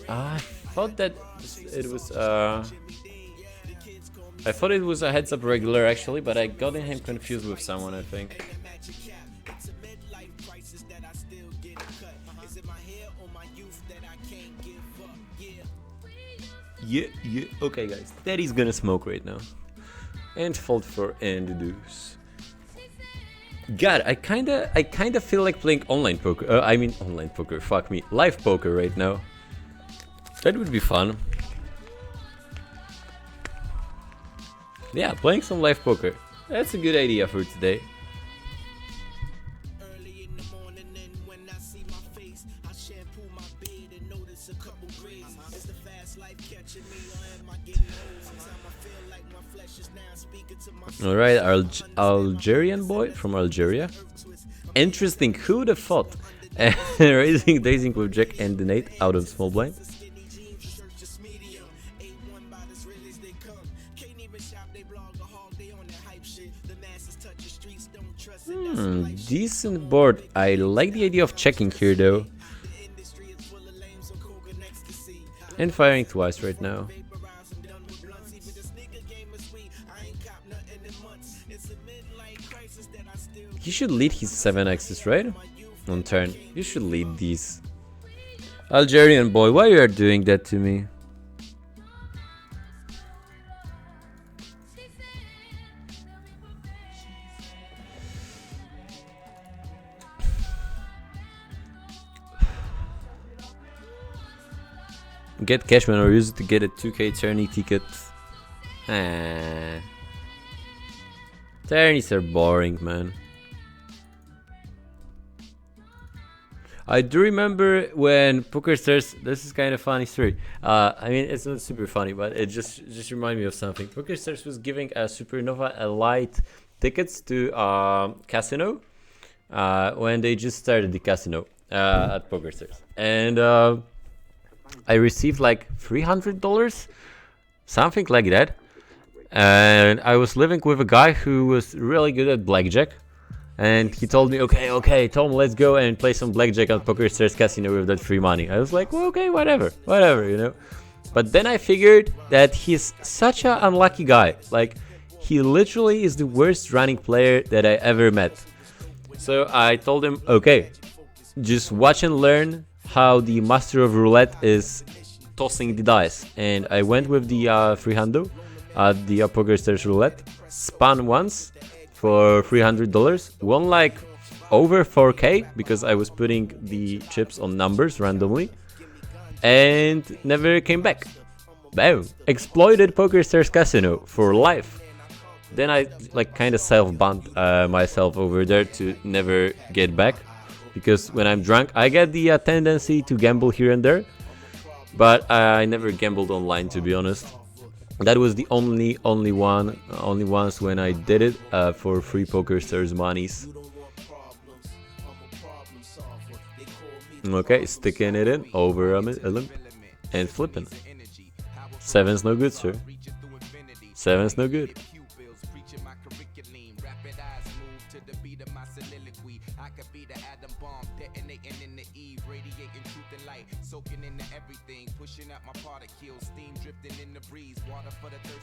Speaker 1: I thought that it was I thought it was a heads up regular actually, but I got him confused with someone, I think. Yeah. Okay, guys, Daddy's gonna smoke right now. And fold for and deuce. God, I kinda feel like playing online poker. I mean online poker. Fuck me, live poker right now. That would be fun. Yeah, playing some live poker. That's a good idea for today.
Speaker 2: Early in the morning, and when I see my face, I shampoo my beard and notice a couple grays. Is the fast life catching me, or am I getting old? Sometimes I feel like my flesh is now speaking to my.
Speaker 1: All right, Algerian boy from Algeria. Interesting. Who would have thought? Raising dazing with Jack and the Nate out of small blind. Decent board. I like the idea of checking here though. And firing twice right now. He should lead his 7x's, right? On turn. You should lead these. Algerian boy, why you are doing that to me? Get Cashman or use it to get a 2k tourney ticket. Tourneys are boring, man. I do remember when PokerStars. This is kind of funny story. I mean, it's not super funny, but it just reminded me of something. PokerStars was giving a Supernova Elite tickets to casino when they just started the casino at PokerStars, and I received like $300, something like that. And I was living with a guy who was really good at blackjack. And he told me, okay, Tom, let's go and play some blackjack at PokerStars Casino with that free money. I was like, well, okay, whatever, you know. But then I figured that he's such an unlucky guy. Like, he literally is the worst running player that I ever met. So I told him, okay, just watch and learn how the master of roulette is tossing the dice. And I went with the free hundo at the PokerStars roulette, spun once for $300, won like over 4k because I was putting the chips on numbers randomly, and never came back. Boom! Exploited PokerStars Casino for life. Then I like kind of self-banned myself over there to never get back. Because when I'm drunk, I get the tendency to gamble here and there, but I never gambled online, to be honest. That was the only once when I did it for free PokerStars monies. Okay, sticking it in over a limp and flipping. Seven's no good, sir. Seven's no good.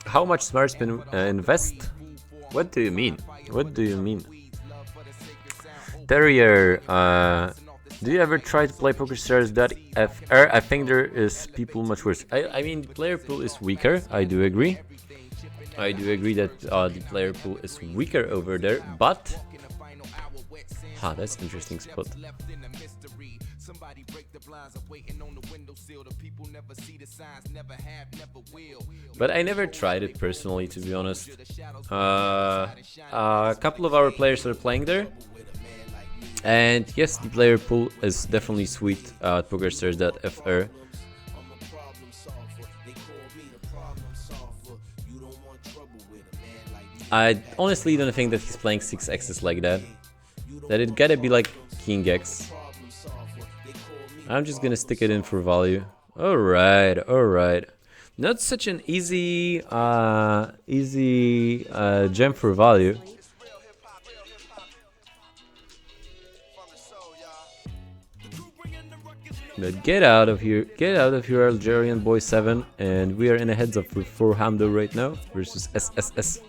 Speaker 1: How much smart spin invest? What do you mean? What do you mean? Terrier, do you ever try to play PokerStars.fr? I think there is people much worse. I mean, the player pool is weaker. I do agree. I do agree that the player pool is weaker over there, but that's an interesting spot. But I never tried it personally, to be honest. A couple of our players are playing there, and yes, the player pool is definitely sweet at PokerStars.fr. I honestly don't think that he's playing 6x's like that. That it gotta be like King X. I'm just gonna stick it in for value. Alright. Not such an easy gem for value. But get out of here, Algerian boy 7, and we are in a heads up with 4 Hamdo right now versus SSS.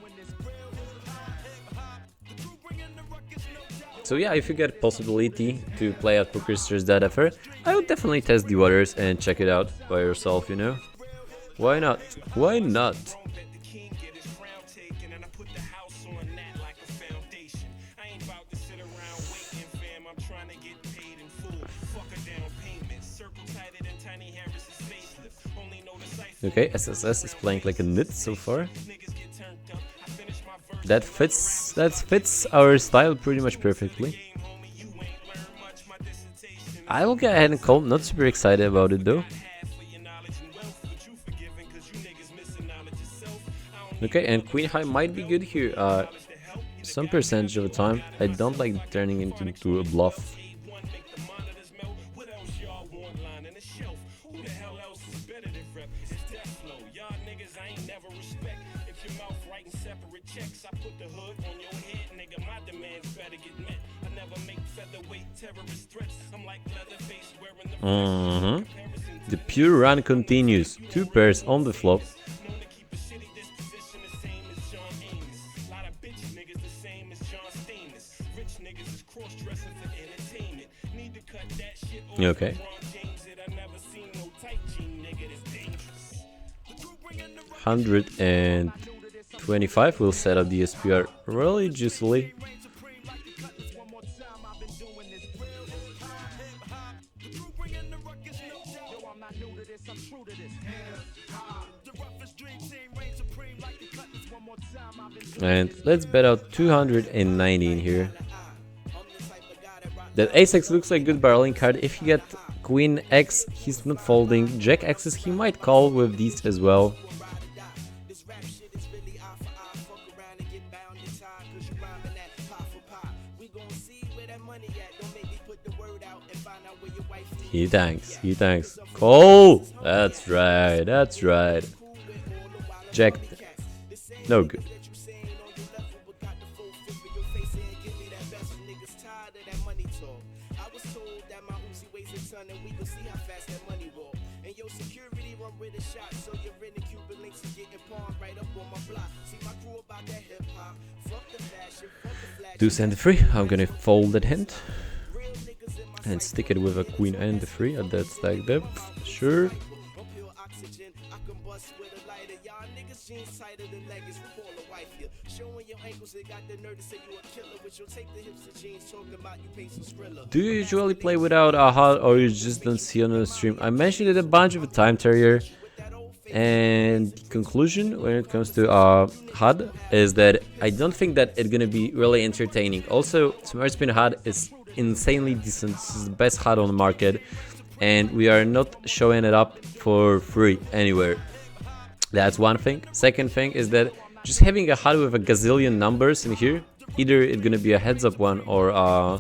Speaker 1: So yeah, if you get possibility to play at PokerStars.fr, I would definitely test the waters and check it out by yourself, you know? Why not? Why not? Okay, SSS is playing like a nit so far. That fits our style pretty much perfectly. I will go ahead and call. Not super excited about it though. Okay, and Queen High might be good here. Some percentage of the time. I don't like turning into a bluff. The pure run continues. 2 pairs on the flop. Okay. 125 will set up the SPR religiously. And let's bet out 219 here. That ace-x looks like good barreling card. If you get queen x, he's not folding. Jack x's, he might call with these as well. He thanks. Call! That's right. Jack, no good. Deuce and the 3. I'm gonna fold that hand and stick it with a queen and the 3 at that stack depth. Sure. Do you usually play without a HUD or you just don't see on the stream? I mentioned it a bunch of times earlier, and the conclusion when it comes to HUD is that I don't think that it's gonna be really entertaining. Also, Smart Spin HUD is insanely decent. This is the best HUD on the market, and we are not showing it up for free anywhere. That's one thing. Second thing is that just having a HUD with a gazillion numbers in here, either it's gonna be a heads up one or a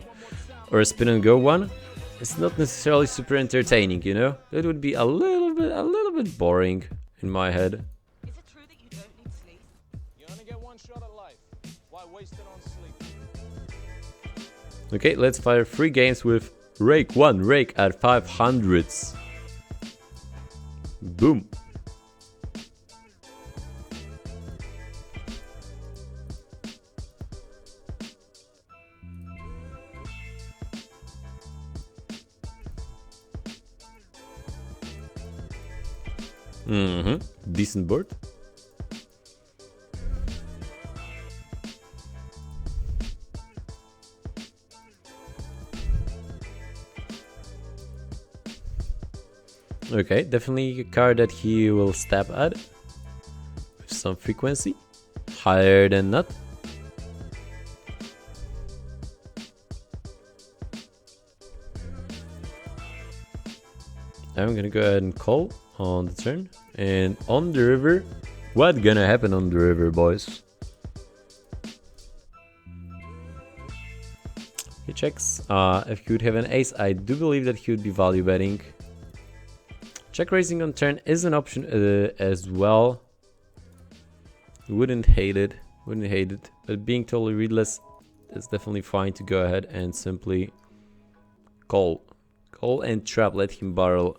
Speaker 1: spin and go one, it's not necessarily super entertaining, you know? It would be a little bit boring in my head.
Speaker 7: Is it true that you don't need sleep?
Speaker 8: You only get one shot at life. Why waste it on sleep?
Speaker 1: Okay, let's fire 3 games with rake 1, rake at 500s. Boom. Decent board. Okay, definitely a card that he will stab at with some frequency, higher than not. I'm gonna go ahead and call on the turn. And on the river, what gonna happen on the river, boys? He checks. If he would have an ace, I do believe that he would be value betting. Check raising on turn is an option as well. Wouldn't hate it. But being totally readless, it's definitely fine to go ahead and simply call. Call and trap, let him barrel.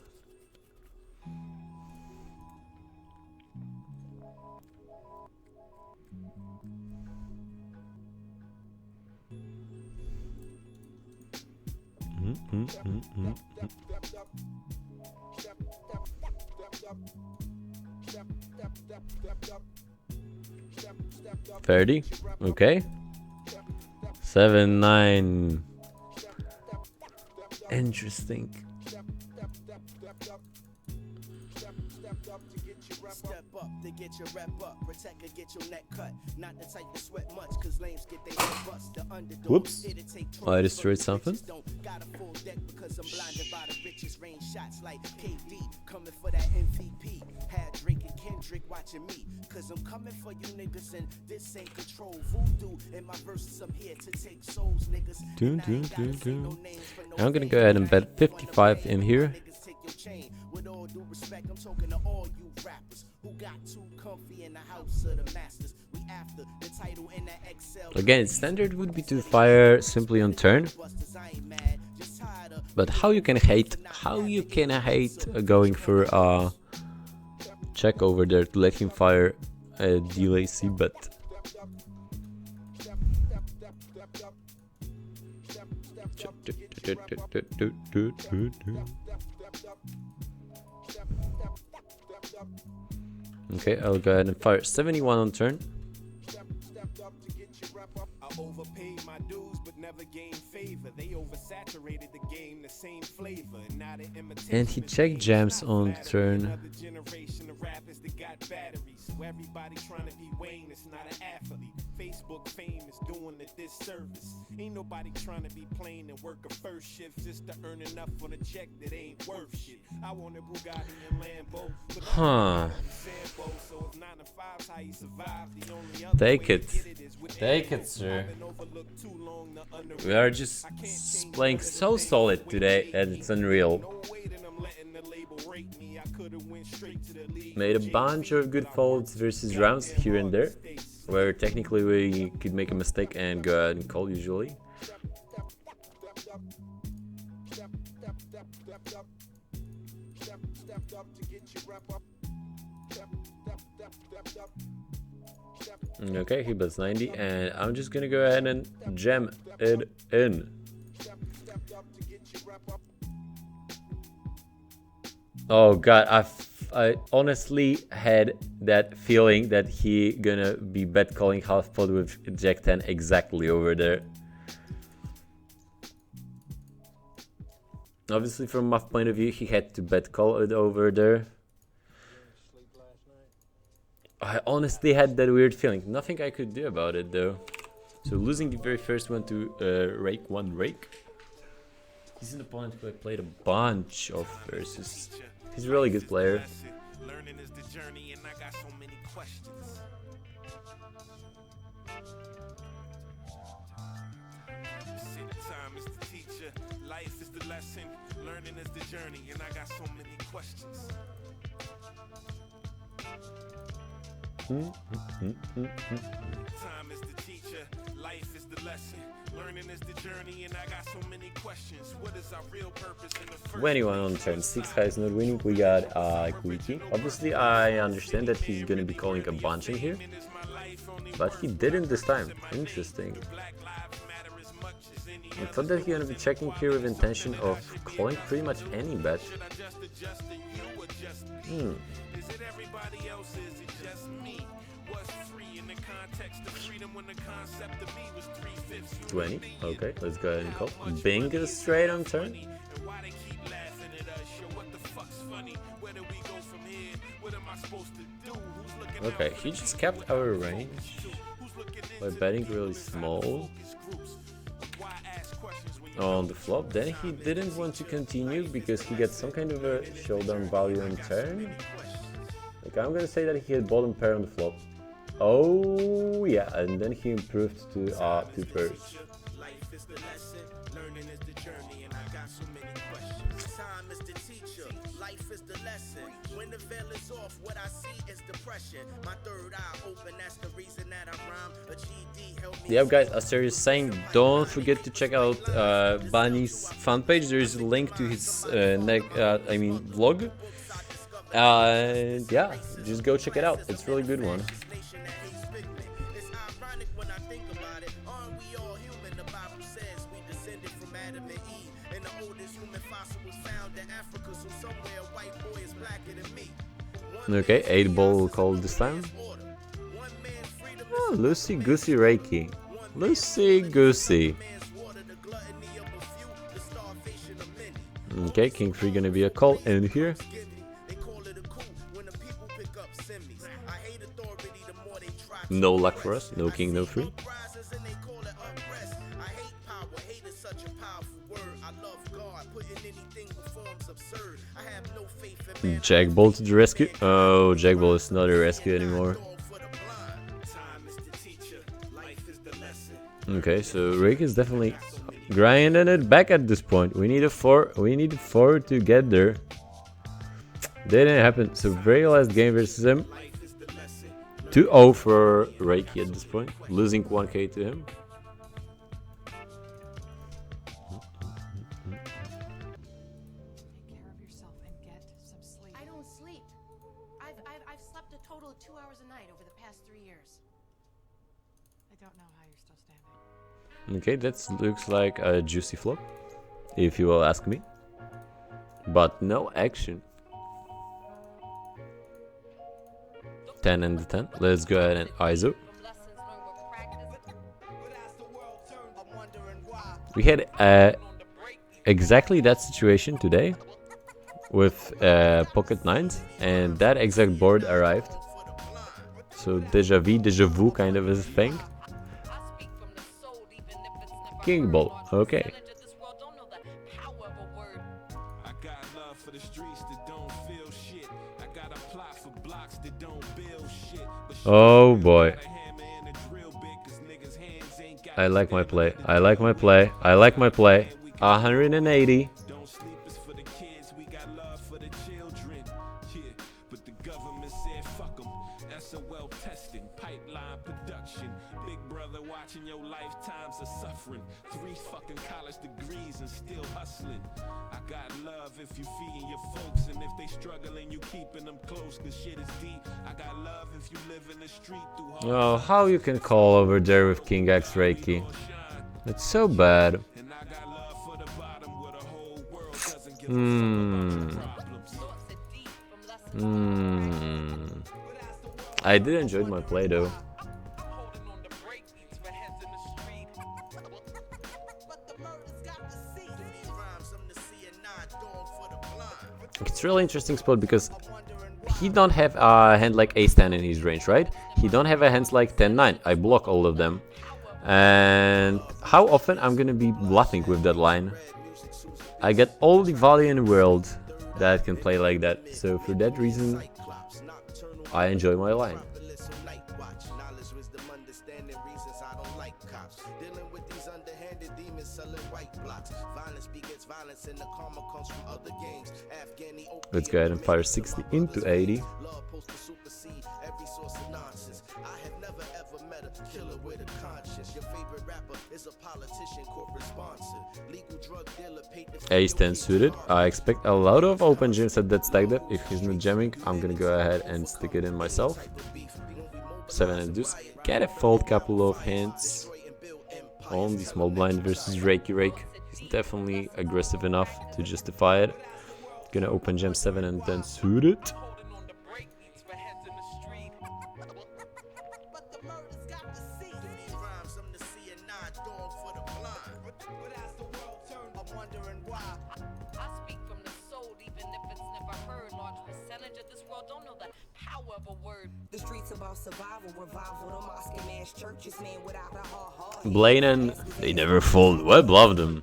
Speaker 1: $30, okay. 7-9. Interesting.
Speaker 2: Step up to get your rep up. Protect or get your neck cut. Not the type to sweat much, cause lames get their head bust. The underdog.
Speaker 1: Whoops. I destroyed something.
Speaker 2: Got a full deck because I'm blinded by the richest range shots like KD. Coming for that MVP. Had Drake and Kendrick watching me. Cause I'm coming for you niggas and this ain't control. Voodoo in my verses, I'm here to take souls, niggas.
Speaker 1: I'm gonna go ahead and bet 55 in here.
Speaker 2: With all due respect, I'm talking to all you rappers who got too comfy in the house of the masters. We after the title in that Excel.
Speaker 1: Again, standard would be to fire simply on turn. But how you can hate going for a check over there to let him fire a delay C bet. Okay, I'll go ahead and fire 71 on turn.
Speaker 2: I overpaid my dues but never gained favor. They oversaturated the game, the same flavor.
Speaker 1: And he check jams on turn.
Speaker 2: Another generation of rappers that got batteries. So everybody trying to be Wayne, it's not an athlete. Facebook fame is doing a disservice. Ain't nobody trying to be playing and work a first shift just to earn enough on a check that ain't worth shit. I want a Bugatti and Lambo, but so if 9 to 5's how you survive. The only other
Speaker 1: Take
Speaker 2: way
Speaker 1: it.
Speaker 2: to get it is with
Speaker 1: Take it, sir. We are just playing so solid today that it's unreal. Made a bunch of good folds versus rounds here and there, where technically we could make a mistake and go ahead and call usually. Okay, he bets 90 and I'm just gonna go ahead and jam it in. Oh god, I honestly had that feeling that he gonna be bet calling half pot with Jack 10 exactly over there. Obviously from my point of view he had to bet call it over there. I honestly had that weird feeling. Nothing I could do about it though. So losing the very first one to rake. He's an opponent who I played a bunch of versus. He's a really good player.
Speaker 2: Learning is the journey and I got so many questions. Time is the teacher, life is the lesson. Learning is the journey and I got so many questions. Time is the teacher, life is the lesson. Learning is the journey and I got so many questions. What is our real purpose in the first
Speaker 1: 21 on turn 6 is not winning. We got Quickie. Obviously I understand that he's gonna be calling a bunch in here, but he didn't this time. Interesting. I thought that he's gonna be checking here with intention of calling pretty much any bet.
Speaker 2: Is it everybody else? Is it just me? What's free in the context of freedom when the concept of me was 3/5?
Speaker 1: 20. Okay, let's go ahead and call. Bing is straight on turn.
Speaker 2: And why they keep laughing at us? Yo, what the fuck's funny? Where do we go from here? What am I supposed to do? Who's looking
Speaker 1: Okay, he just kept our range by betting really small on the flop. Then he didn't want to continue because he gets some kind of a showdown value on turn. Like I'm gonna say that he had bottom pair on the flop. Oh yeah, and then he improved to 2 pairs.
Speaker 2: Life is the lesson, learning is the journey, and I got so many questions. Time is the teacher, life is the lesson. When the veil is off, what I see is depression. My third eye open, that's the reason that I rhyme. A GD helped me.
Speaker 1: Yeah, guys, as Terry is saying, don't forget to check out Bunny's fan page. There is a link to his vlog. Yeah, just go check it out. It's a really good one. Okay, 8 ball will call this time. Oh, Loosey Goosey Reiki. Loosey Goosey. Okay, king 3 gonna be a call in here.
Speaker 2: They call it a coup when the people pick up semis. I hate authority the more they try to
Speaker 1: No luck for us. No king, no 3.
Speaker 2: uprisings and they call it unrest. I hate power. Hate is such a powerful word. I love God. Putting anything performs absurd. I have no faith in man.
Speaker 1: Jack Ball to the rescue. Oh, Jack Ball is not a rescue anymore. Okay, so Rick is definitely grinding it back at this point. We need a 4. We need a 4 to get there. Didn't happen. So very last game versus him. 2-0 for Reiki at this point. Losing 1k to him.
Speaker 9: I don't sleep. I've slept a total of 2 hours a night over the past 3 years.
Speaker 7: I don't know how you're still standing.
Speaker 1: Okay, that looks like a juicy flop, if you will ask me. But no action. 10 and the 10. Let's go ahead and ISO. We had exactly that situation today with pocket nines, and that exact board arrived. So deja vu kind of is a thing. King ball, okay. Oh boy. I like my play. I like my play. I like my play. 180.
Speaker 2: If you feeding your folks and if they struggling, you keeping them close, cause shit is deep. I got love if you live in the street through hard.
Speaker 1: Oh, how you can call over there with King X Reiki? It's so bad. I did enjoy my play though. It's really interesting spot because he don't have a hand like ace-10 in his range, right? He don't have a hands like 10-9. I block all of them. And how often I'm gonna be bluffing with that line? I get all the value in the world that can play like that. So for that reason, I enjoy my line. Let's go ahead and fire 60 into 80. Ace-10 suited. I expect a lot of open jams at that stack depth. If he's not jamming, I'm gonna go ahead and stick it in myself. 7 and deuce. Get a fold couple of hands on the small blind versus Reiki Rake. He's definitely aggressive enough to justify it. Gonna open jam 7 and then suited. Blaine and they never fold. Well, bluff them.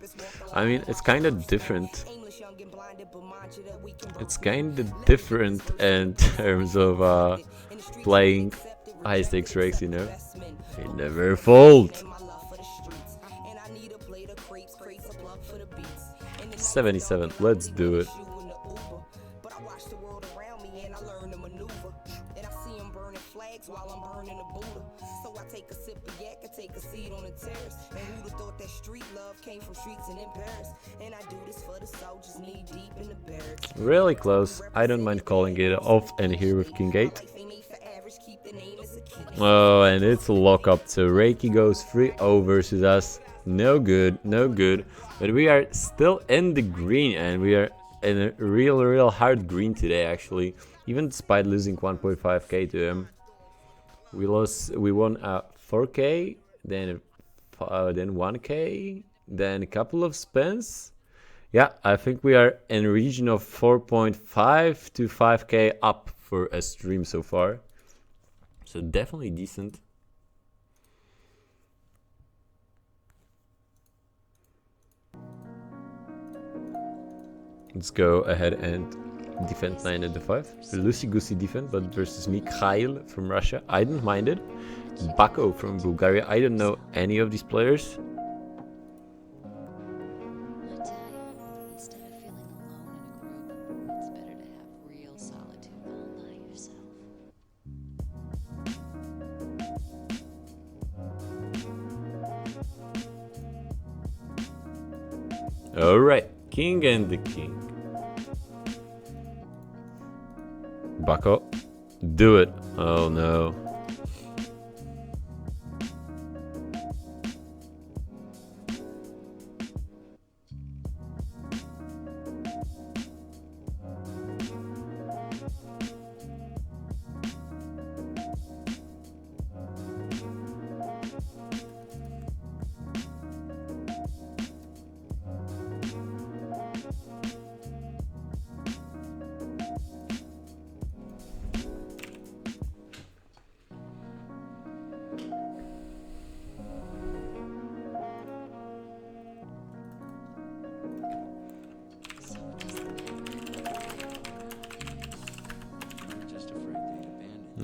Speaker 1: I mean, it's kind of different. It's kind of different in terms of playing high stakes race, you know. They never fold. 77. Let's do it. Really close. I don't mind calling it off and here with King 8. Oh, and it's a lock up. So Reiki goes 3-0 versus us. No good, no good. But we are still in the green and we are in a real hard green today actually. Even despite losing 1.5k to him. We won 4k, then 1k, then a couple of spins. Yeah, I think we are in a region of 4.5 to 5k up for a stream so far. So definitely decent. Let's go ahead and defend 9 into 5. Loosey-goosey defense, but versus me, Kyle from Russia. I didn't mind it. Bako from Bulgaria. I don't know any of these players. Alright, king and the king. Bako, do it. Oh no.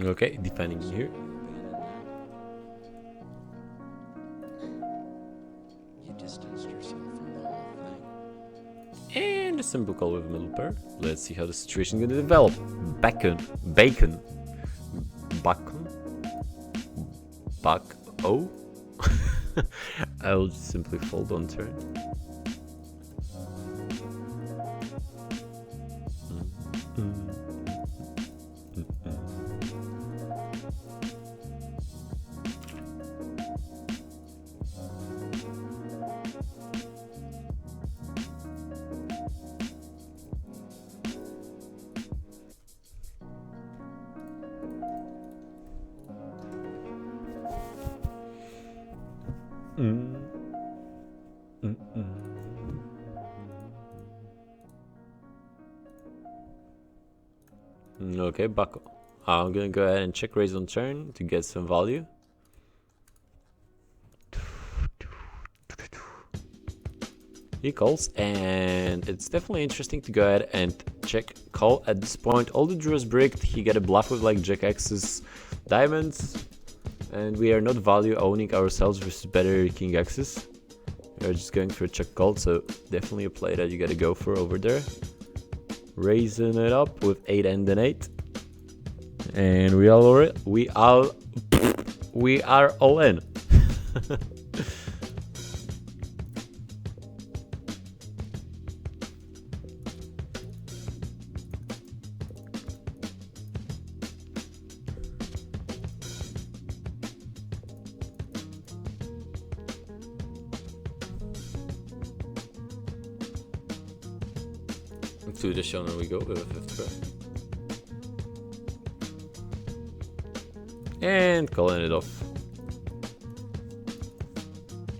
Speaker 1: Okay, defending here. And a simple call with a middle pair. Let's see how the situation is gonna develop. Bacon. Oh. I'll just simply fold on turn. Okay, Bako. I'm gonna go ahead and check raise on turn to get some value. He calls, and it's definitely interesting to go ahead and check call at this point. All the draws bricked. He get a bluff with like Jack X's diamonds, and we are not value owning ourselves versus better King X's. We are just going for a check call, so definitely a play that you gotta go for over there. Raising it up with 8 and an 8, and we are all in. To the shonen we go with a 5th pair. And calling it off.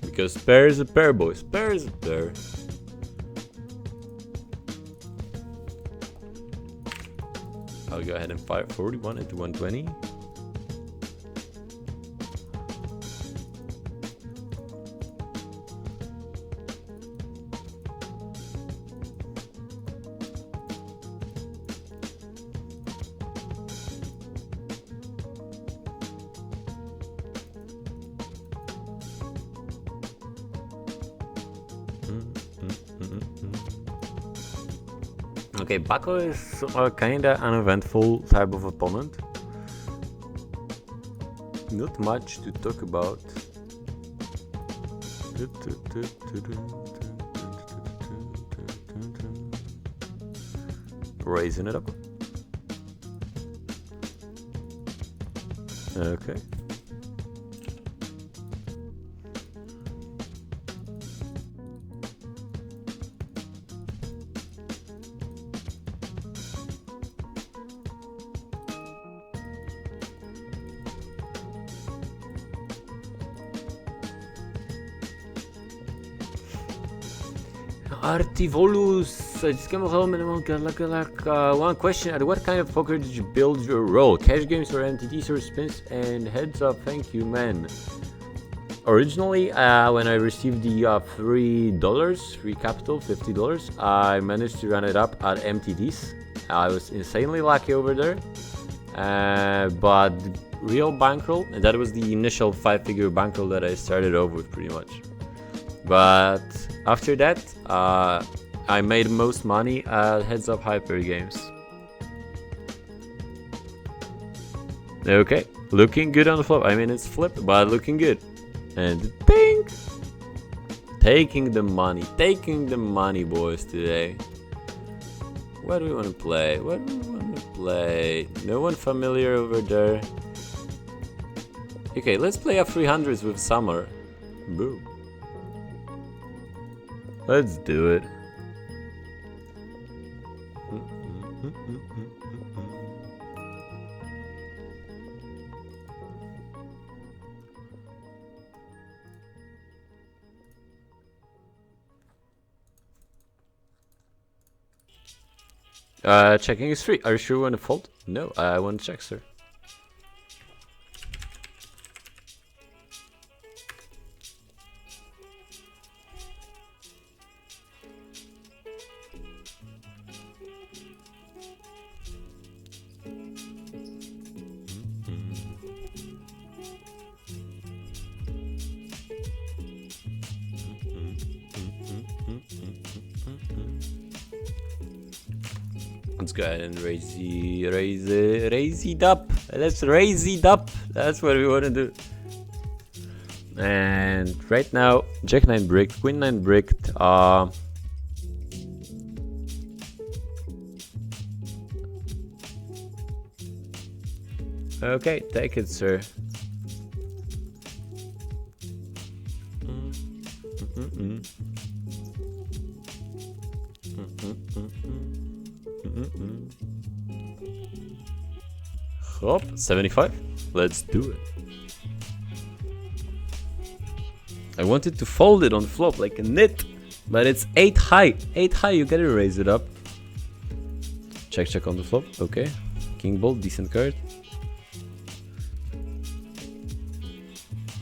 Speaker 1: Because pair is a pair, boys. Pair is a pair. I'll go ahead and fire 41 into 120. Okay, Bako is kinda uneventful type of opponent. Not much to talk about. Raising it up. Okay. Artivolus, I just came home and one question. At what kind of poker did you build your roll? Cash games or MTTs or spins? And heads up, thank you, man. Originally, when I received the $3, free capital, $50, I managed to run it up at MTTs. I was insanely lucky over there. But the real bankroll, and that was the initial 5-figure bankroll that I started off with pretty much. But after that, I made most money at Heads Up Hyper games. Okay, looking good on the flop. I mean, it's flipped, but looking good. And ping! Taking the money, boys, today. What do we want to play? No one familiar over there. Okay, let's play a 300s with Summer. Boom. Let's do it. Checking is free. Are you sure you want to fold? No, I want to check, sir. Let's go ahead and raise it up. Let's raise it up. That's what we want to do. And right now, Jack 9 bricked, Queen 9 bricked. Okay, take it, sir. Hop, 75. Let's do it. I wanted to fold it on flop like a nit, but it's 8 high. 8 high, you gotta raise it up. Check on the flop. Okay. King ball, decent card.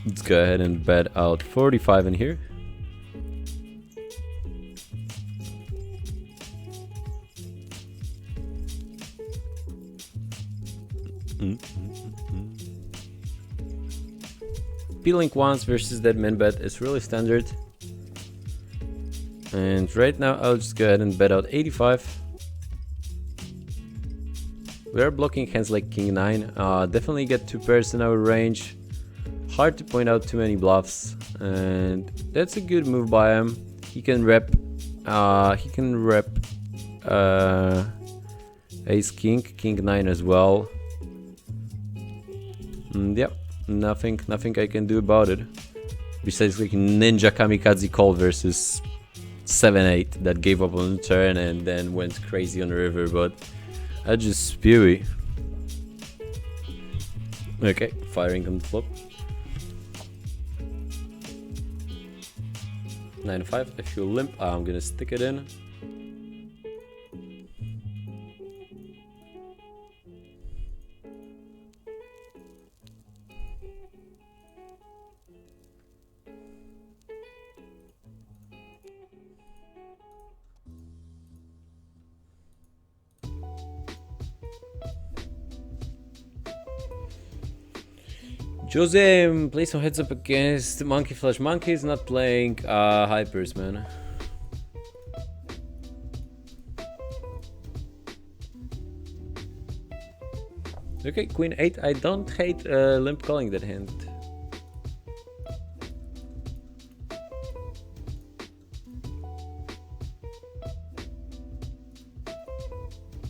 Speaker 1: Let's go ahead and bet out 45 in here. P-Link once versus dead man bet is really standard. And right now I'll just go ahead and bet out 85. We are blocking hands like King 9. Definitely get 2 pairs in our range. Hard to point out too many bluffs. And that's a good move by him. He can rep Ace King, King 9 as well. Yep. Nothing I can do about it. Besides like Ninja Kamikaze call versus 7-8 that gave up on the turn and then went crazy on the river, but I just spewy. Okay, firing on the flop. 9-5. I feel limp. I'm gonna stick it in. Jose play some heads up against Monkey Flash. Monkey is not playing hypers, man. Okay, Queen 8. I don't hate limp calling that hand.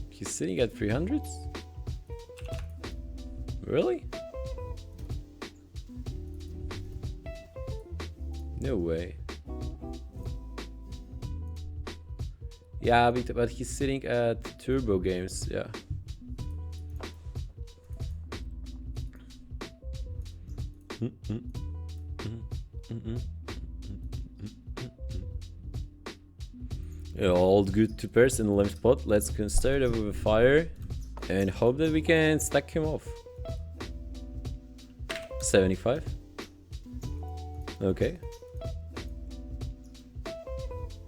Speaker 1: He's sitting at 300s? Really? No way. Yeah, but he's sitting at turbo games, yeah. All good 2 pairs in the limp spot. Let's start off with a fire and hope that we can stack him off. 75. Okay.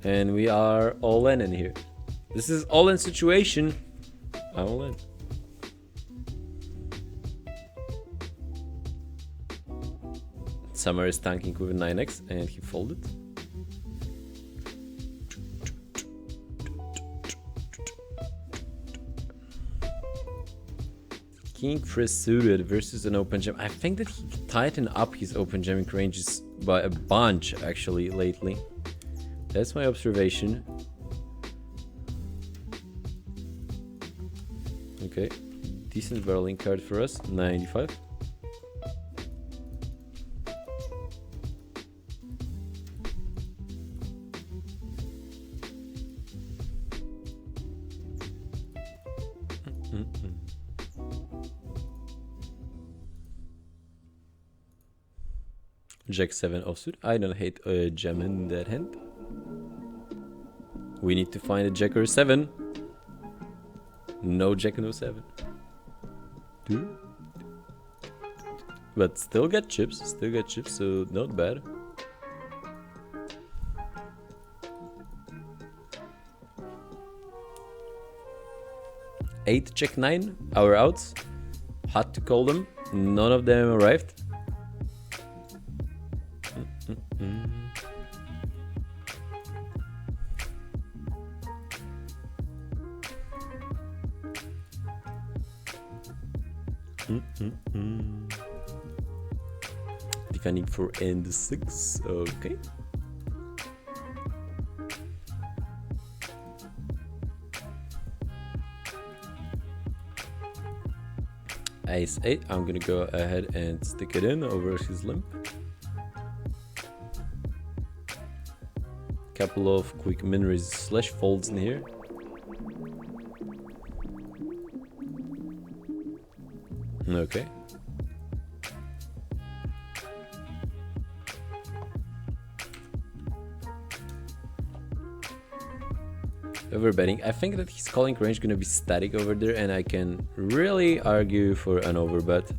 Speaker 1: And we are all in here. This is all in situation. I'm all in. Summer is tanking with a 9x and he folded. King press suited versus an open jam. I think that he tightened up his open jamming ranges by a bunch actually lately. That's my observation. Okay, decent barreling card for us. 95. Jack 7 offsuit. I don't hate a jam in that hand. We need to find a jack or a 7. No jack, no 7. But still get chips, so not bad. Eight check 9, our outs. Had to call them. None of them arrived. Defending for end 6. Okay. Ace 8. I'm gonna go ahead and stick it in over his limp. Couple of quick min raise slash folds in here. Okay. Overbetting. I think that his calling range gonna be static over there, and I can really argue for an overbet.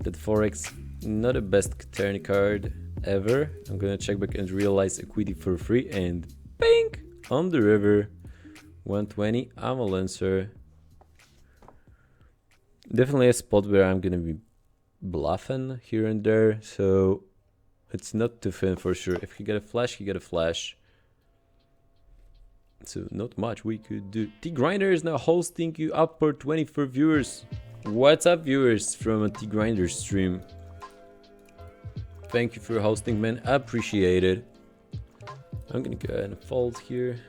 Speaker 1: That 4x, not the best turn card ever. I'm gonna check back and realize equity for free, and bing! On the river. 120. I'm a lancer. Definitely a spot where I'm gonna be bluffing here and there, so it's not too thin for sure. If you get a flash, you get a flash. So not much we could do. T-Grinder is now hosting you up for 24 viewers. What's up, viewers from a T-Grinder stream? Thank you for hosting, man. Appreciate it. I'm gonna go ahead and fold here.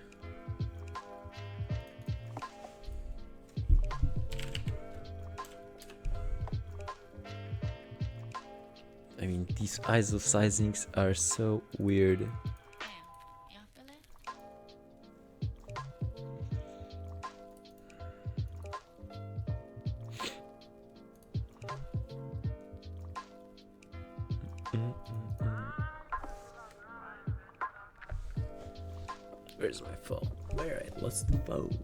Speaker 1: I mean, these ISO sizings are so weird. Where's my phone? Where I lost the phone?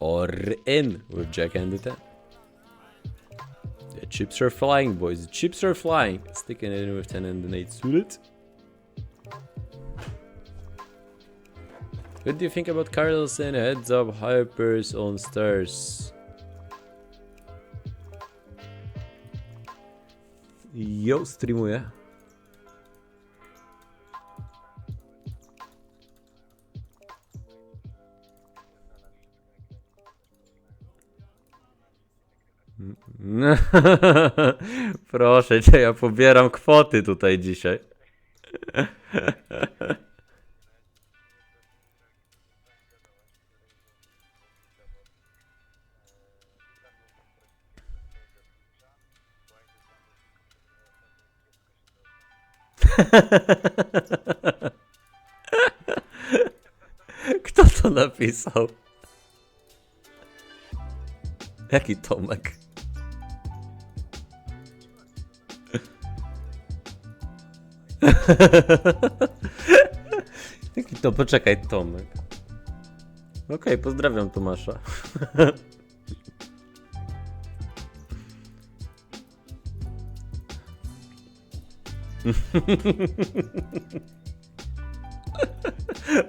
Speaker 1: Or in with Jack and the 10. The chips are flying, boys. The chips are flying. Sticking it in with 10 and the 8 suited. What do you think about Carlsen? Heads up, hypers on stars. Yo, streamuję. Proszę cię, ja pobieram kwoty tutaj dzisiaj. Kto to napisał? Jaki Tomek? Jaki to? Poczekaj, Tomek. Okej, pozdrawiam Tomasza.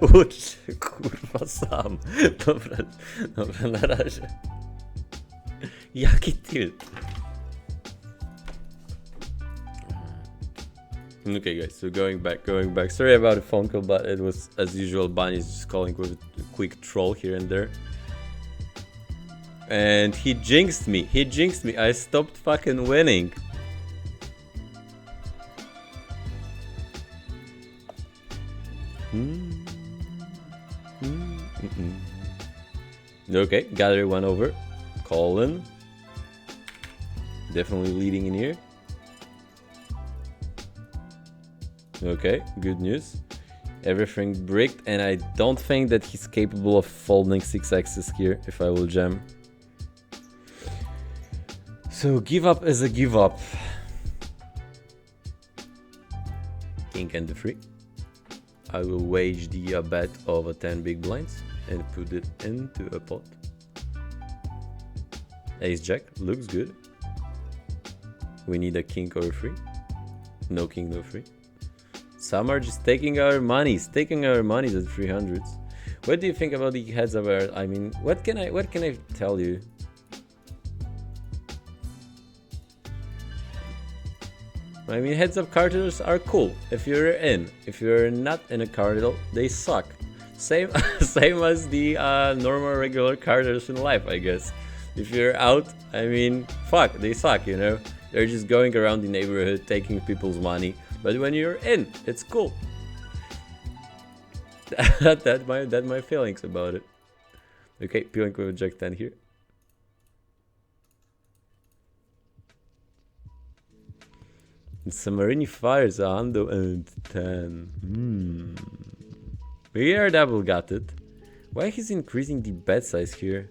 Speaker 1: Ucz się, kurwa, sam. Dobra, dobra, na razie. Jaki tilt? Okay, guys, so going back. Sorry about the phone call, but it was, as usual, Bunny's just calling with a quick troll here and there. And he jinxed me. I stopped fucking winning. Okay, gather one over. Colin. Definitely leading in here. Okay, good news. Everything bricked, and I don't think that he's capable of folding 6x's here if I will jam. So give up is a give up. King and the 3. I will wage the bet of a 10 big blinds and put it into a pot. Ace jack looks good. We need a king or a 3. No king, no 3. Some are just taking our monies at 300s. What do you think about the heads up? I mean, what can I tell you? I mean, heads up cardinals are cool if you're in. If you're not in a cardinal, they suck. Same as the normal regular cardinals in life, I guess. If you're out, I mean, fuck, they suck, you know? They're just going around the neighborhood taking people's money. But when you're in, it's cool. That's my feelings about it. Okay, peeling with Jack 10 here. Samarini fires a hundo and 10. We are double got it. Why he's increasing the bet size here?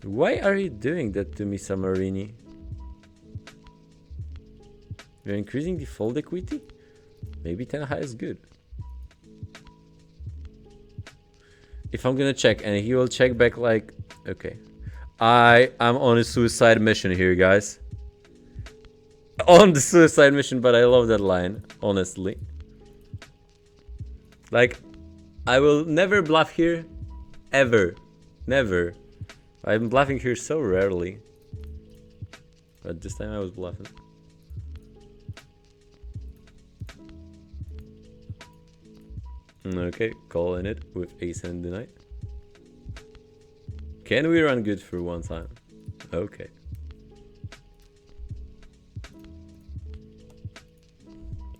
Speaker 1: Why are you doing that to me, Samarini? You're increasing the fold equity? Maybe 10 high is good. If I'm gonna check and he will check back like... Okay. I am on a suicide mission here, guys. On the suicide mission, but I love that line, honestly. Like, I will never bluff here. Ever. Never. I'm bluffing here so rarely. But this time I was bluffing. Okay, calling it with ace and the knight. Can we run good for one time? Okay.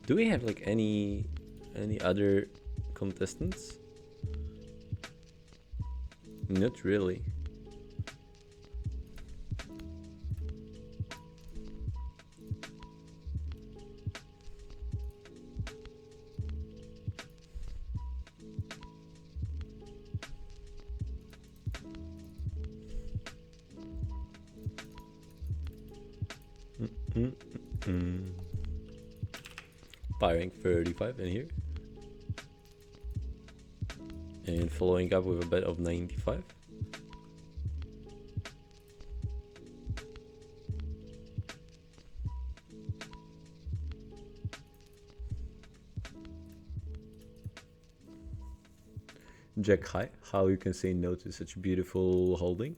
Speaker 1: Do we have like any other contestants? Not really. Firing 35 in here. And following up with a bet of 95. Jack high. How you can say no to such beautiful holding?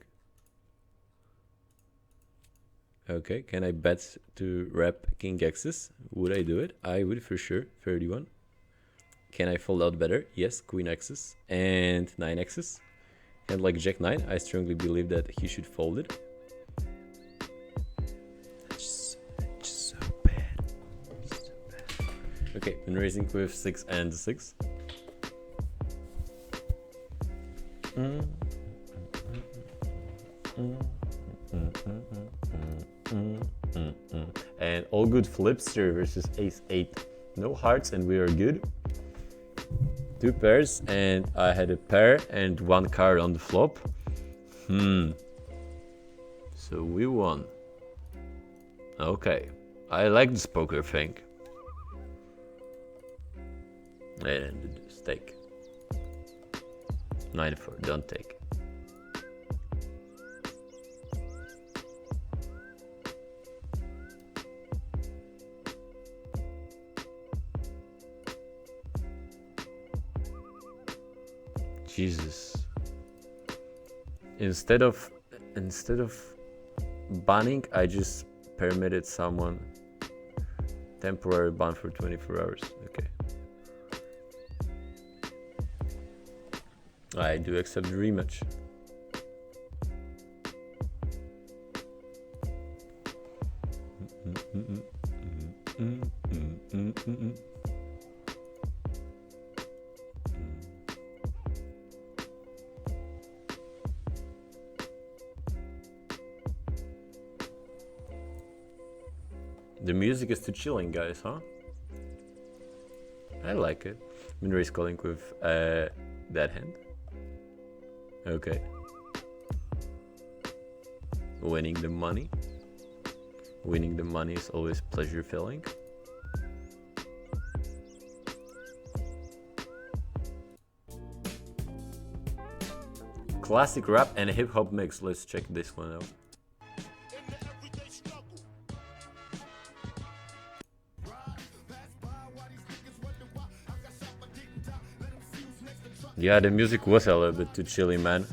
Speaker 1: Okay, can I bet to rep king X's? Would I do it? I would for sure. 31. Can I fold out better? Yes, queen X's and 9 X's. And like Jack 9, I strongly believe that he should fold it. Just so bad. So bad. Okay, been raising with 6 and 6. all good flipster versus ace 8. No hearts and we are good. 2 pairs and I had a pair and 1 card on the flop. So we won. Okay. I like this poker thing. And stake. 9-4, don't take. Jesus. Instead of banning, I just permitted someone temporary ban for 24 hours. Okay. I do accept the rematch. The music is too chilling, guys, huh? I like it. Minra is calling with that hand. Okay. Winning the money. Winning the money is always pleasure filling. Classic rap and hip hop mix. Let's check this one out. Yeah, the music was a little bit too chilly, man.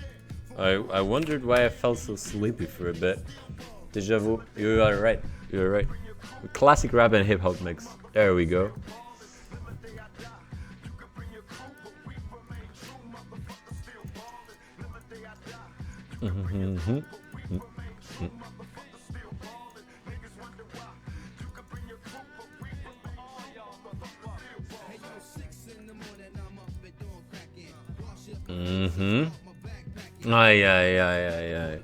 Speaker 1: I wondered why I felt so sleepy for a bit. Deja vu. You are right. You're right. Classic rap and hip hop mix. There we go. Ay, ay, ay, ay, ay.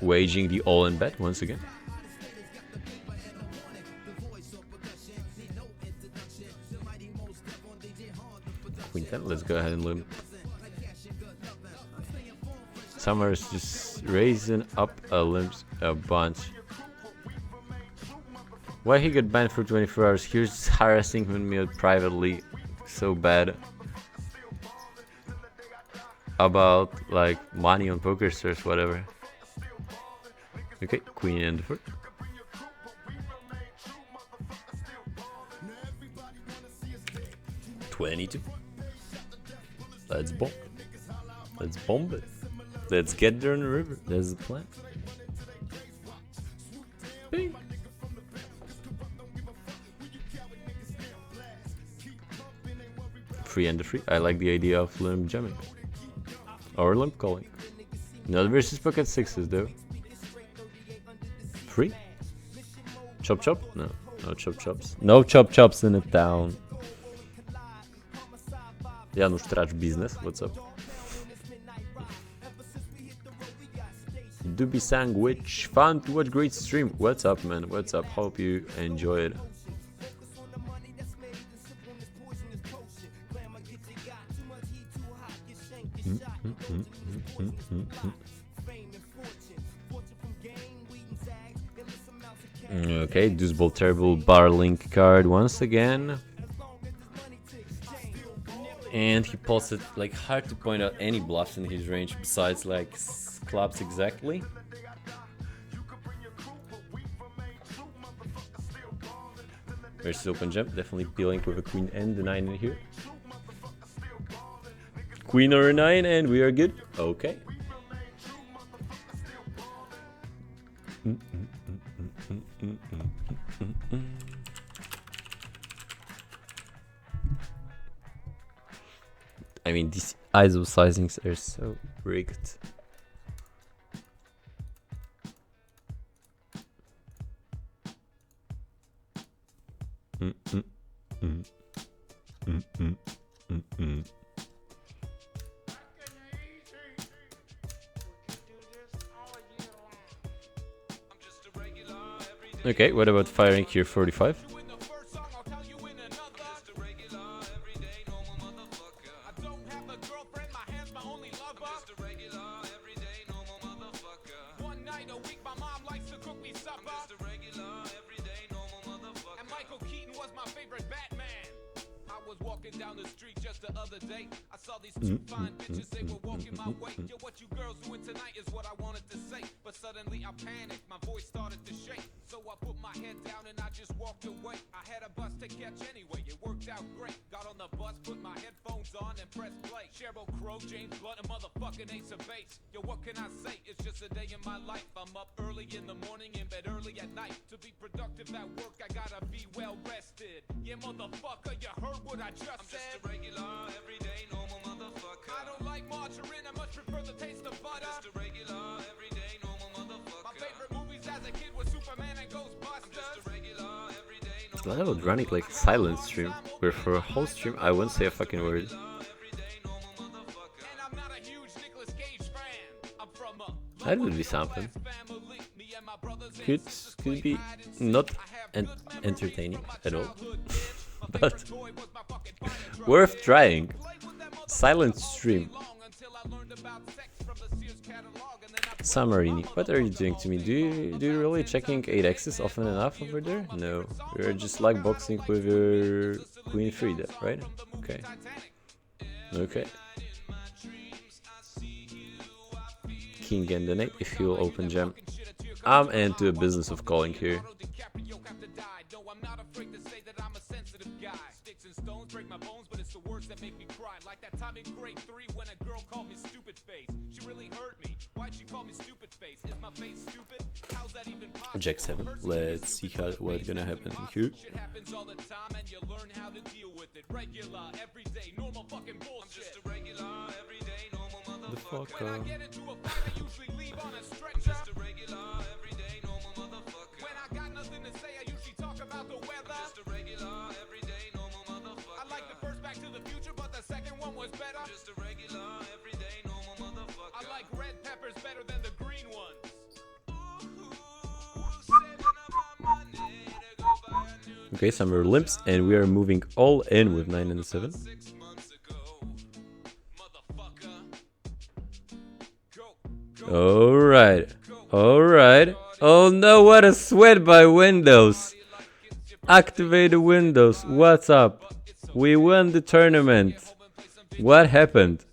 Speaker 1: Waging the all-in bet once again. Queen 10, let's go ahead and limp. Summer is just raising up a bunch. Why he got banned for 24 hours? He was harassing me privately so bad about like money on PokerStars, whatever. Okay, queen and the foot. $22. Let's bomb. Let's bomb it. Let's get there in the river. There's the plan. Bing. Free and the free. I like the idea of limp jamming. Or limp calling. Not versus pocket sixes though. Free? Chop chop? No. No chop chops. No chop chops in the town. Janusz Tracz business. What's up? Doobie Sandwich. Fun to watch, great stream. What's up, man? What's up? Hope you enjoy it. Okay, Deuceball Terrible bar link card once again. And he posted like hard to point out any bluffs in his range besides like clubs exactly. Versus open jump, definitely peeling with a queen and the 9 in here. Queen or a 9 and we are good. Okay. I mean, these ISO sizings are so rigged. mm, mm, mm, mm, mm, mm, mm. Okay, what about firing here 45?
Speaker 2: Down the street just the other day, I saw these two fine bitches, they were walking my way. Yo, what you girls doing tonight is what I wanted to say, but suddenly I panicked, my voice started to shake. So I put my head down and I just walked away. I had a bus to catch anyway, it worked out great. Got on the bus, put my headphones on and pressed play. Cheryl Crow, James Blunt, a motherfucking Ace of Base. Yo, what can I say? It's just a day in my life. I'm up early in the morning, in bed early at night. To be productive at work, I gotta be well rested. Yeah, motherfucker, you heard what I just said. I'm just a regular, everyday, normal motherfucker. I don't like margarine, I much prefer the taste of butter. Just a regular, everyday, normal motherfucker. My favorite movies as a kid were Superman and Ghostbusters. I'm just a regular, everyday, normal motherfucker.
Speaker 1: I would run it like a silent stream, where for a whole stream I won't say a fucking word. That would be something. Could be not entertaining at all, but worth trying. Silent stream. Summarini, what are you doing to me? Do you really checking 8x's often enough over there? No, you're just like boxing with your queen Frida, right? Okay. Okay. King and the knight if you'll open jam. I'm into a business of calling here. Break my bones, but it's the words that make me cry. Like that time in grade 3 when a girl called me stupid face. She really hurt me. Why'd she call me stupid face? Is my face stupid? How's that even possible? Jack 7. Let's see what's gonna happen here. Shit happens all the time and you learn how to deal with it. Regular, everyday, normal fucking bullshit. I'm just a regular, everyday, normal motherfucker. When I get into a fight, I usually leave on a stretcher. I'm just a regular, everyday, normal motherfucker. When I got nothing to say, I usually talk about the weather. I'm just a regular, everyday, normal motherfucker. I like the first Back to the Future, but the second one was better. Just a regular, everyday, normal motherfucker. I like red peppers better than the green ones. Okay, some are limps, and we are moving all in with 9 and 7. Alright, alright. Oh no, what a sweat by Windows. Activate the Windows, what's up? We won the tournament. What happened?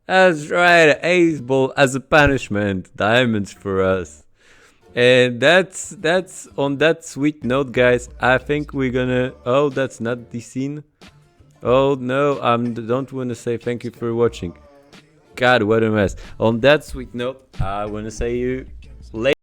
Speaker 1: That's right, ace ball as a punishment. Diamonds for us. And that's on that sweet note, guys. I think we're gonna... Oh, that's not the scene. Oh no, I don't want to say thank you for watching. God, what a mess. On that sweet note, I want to say you later.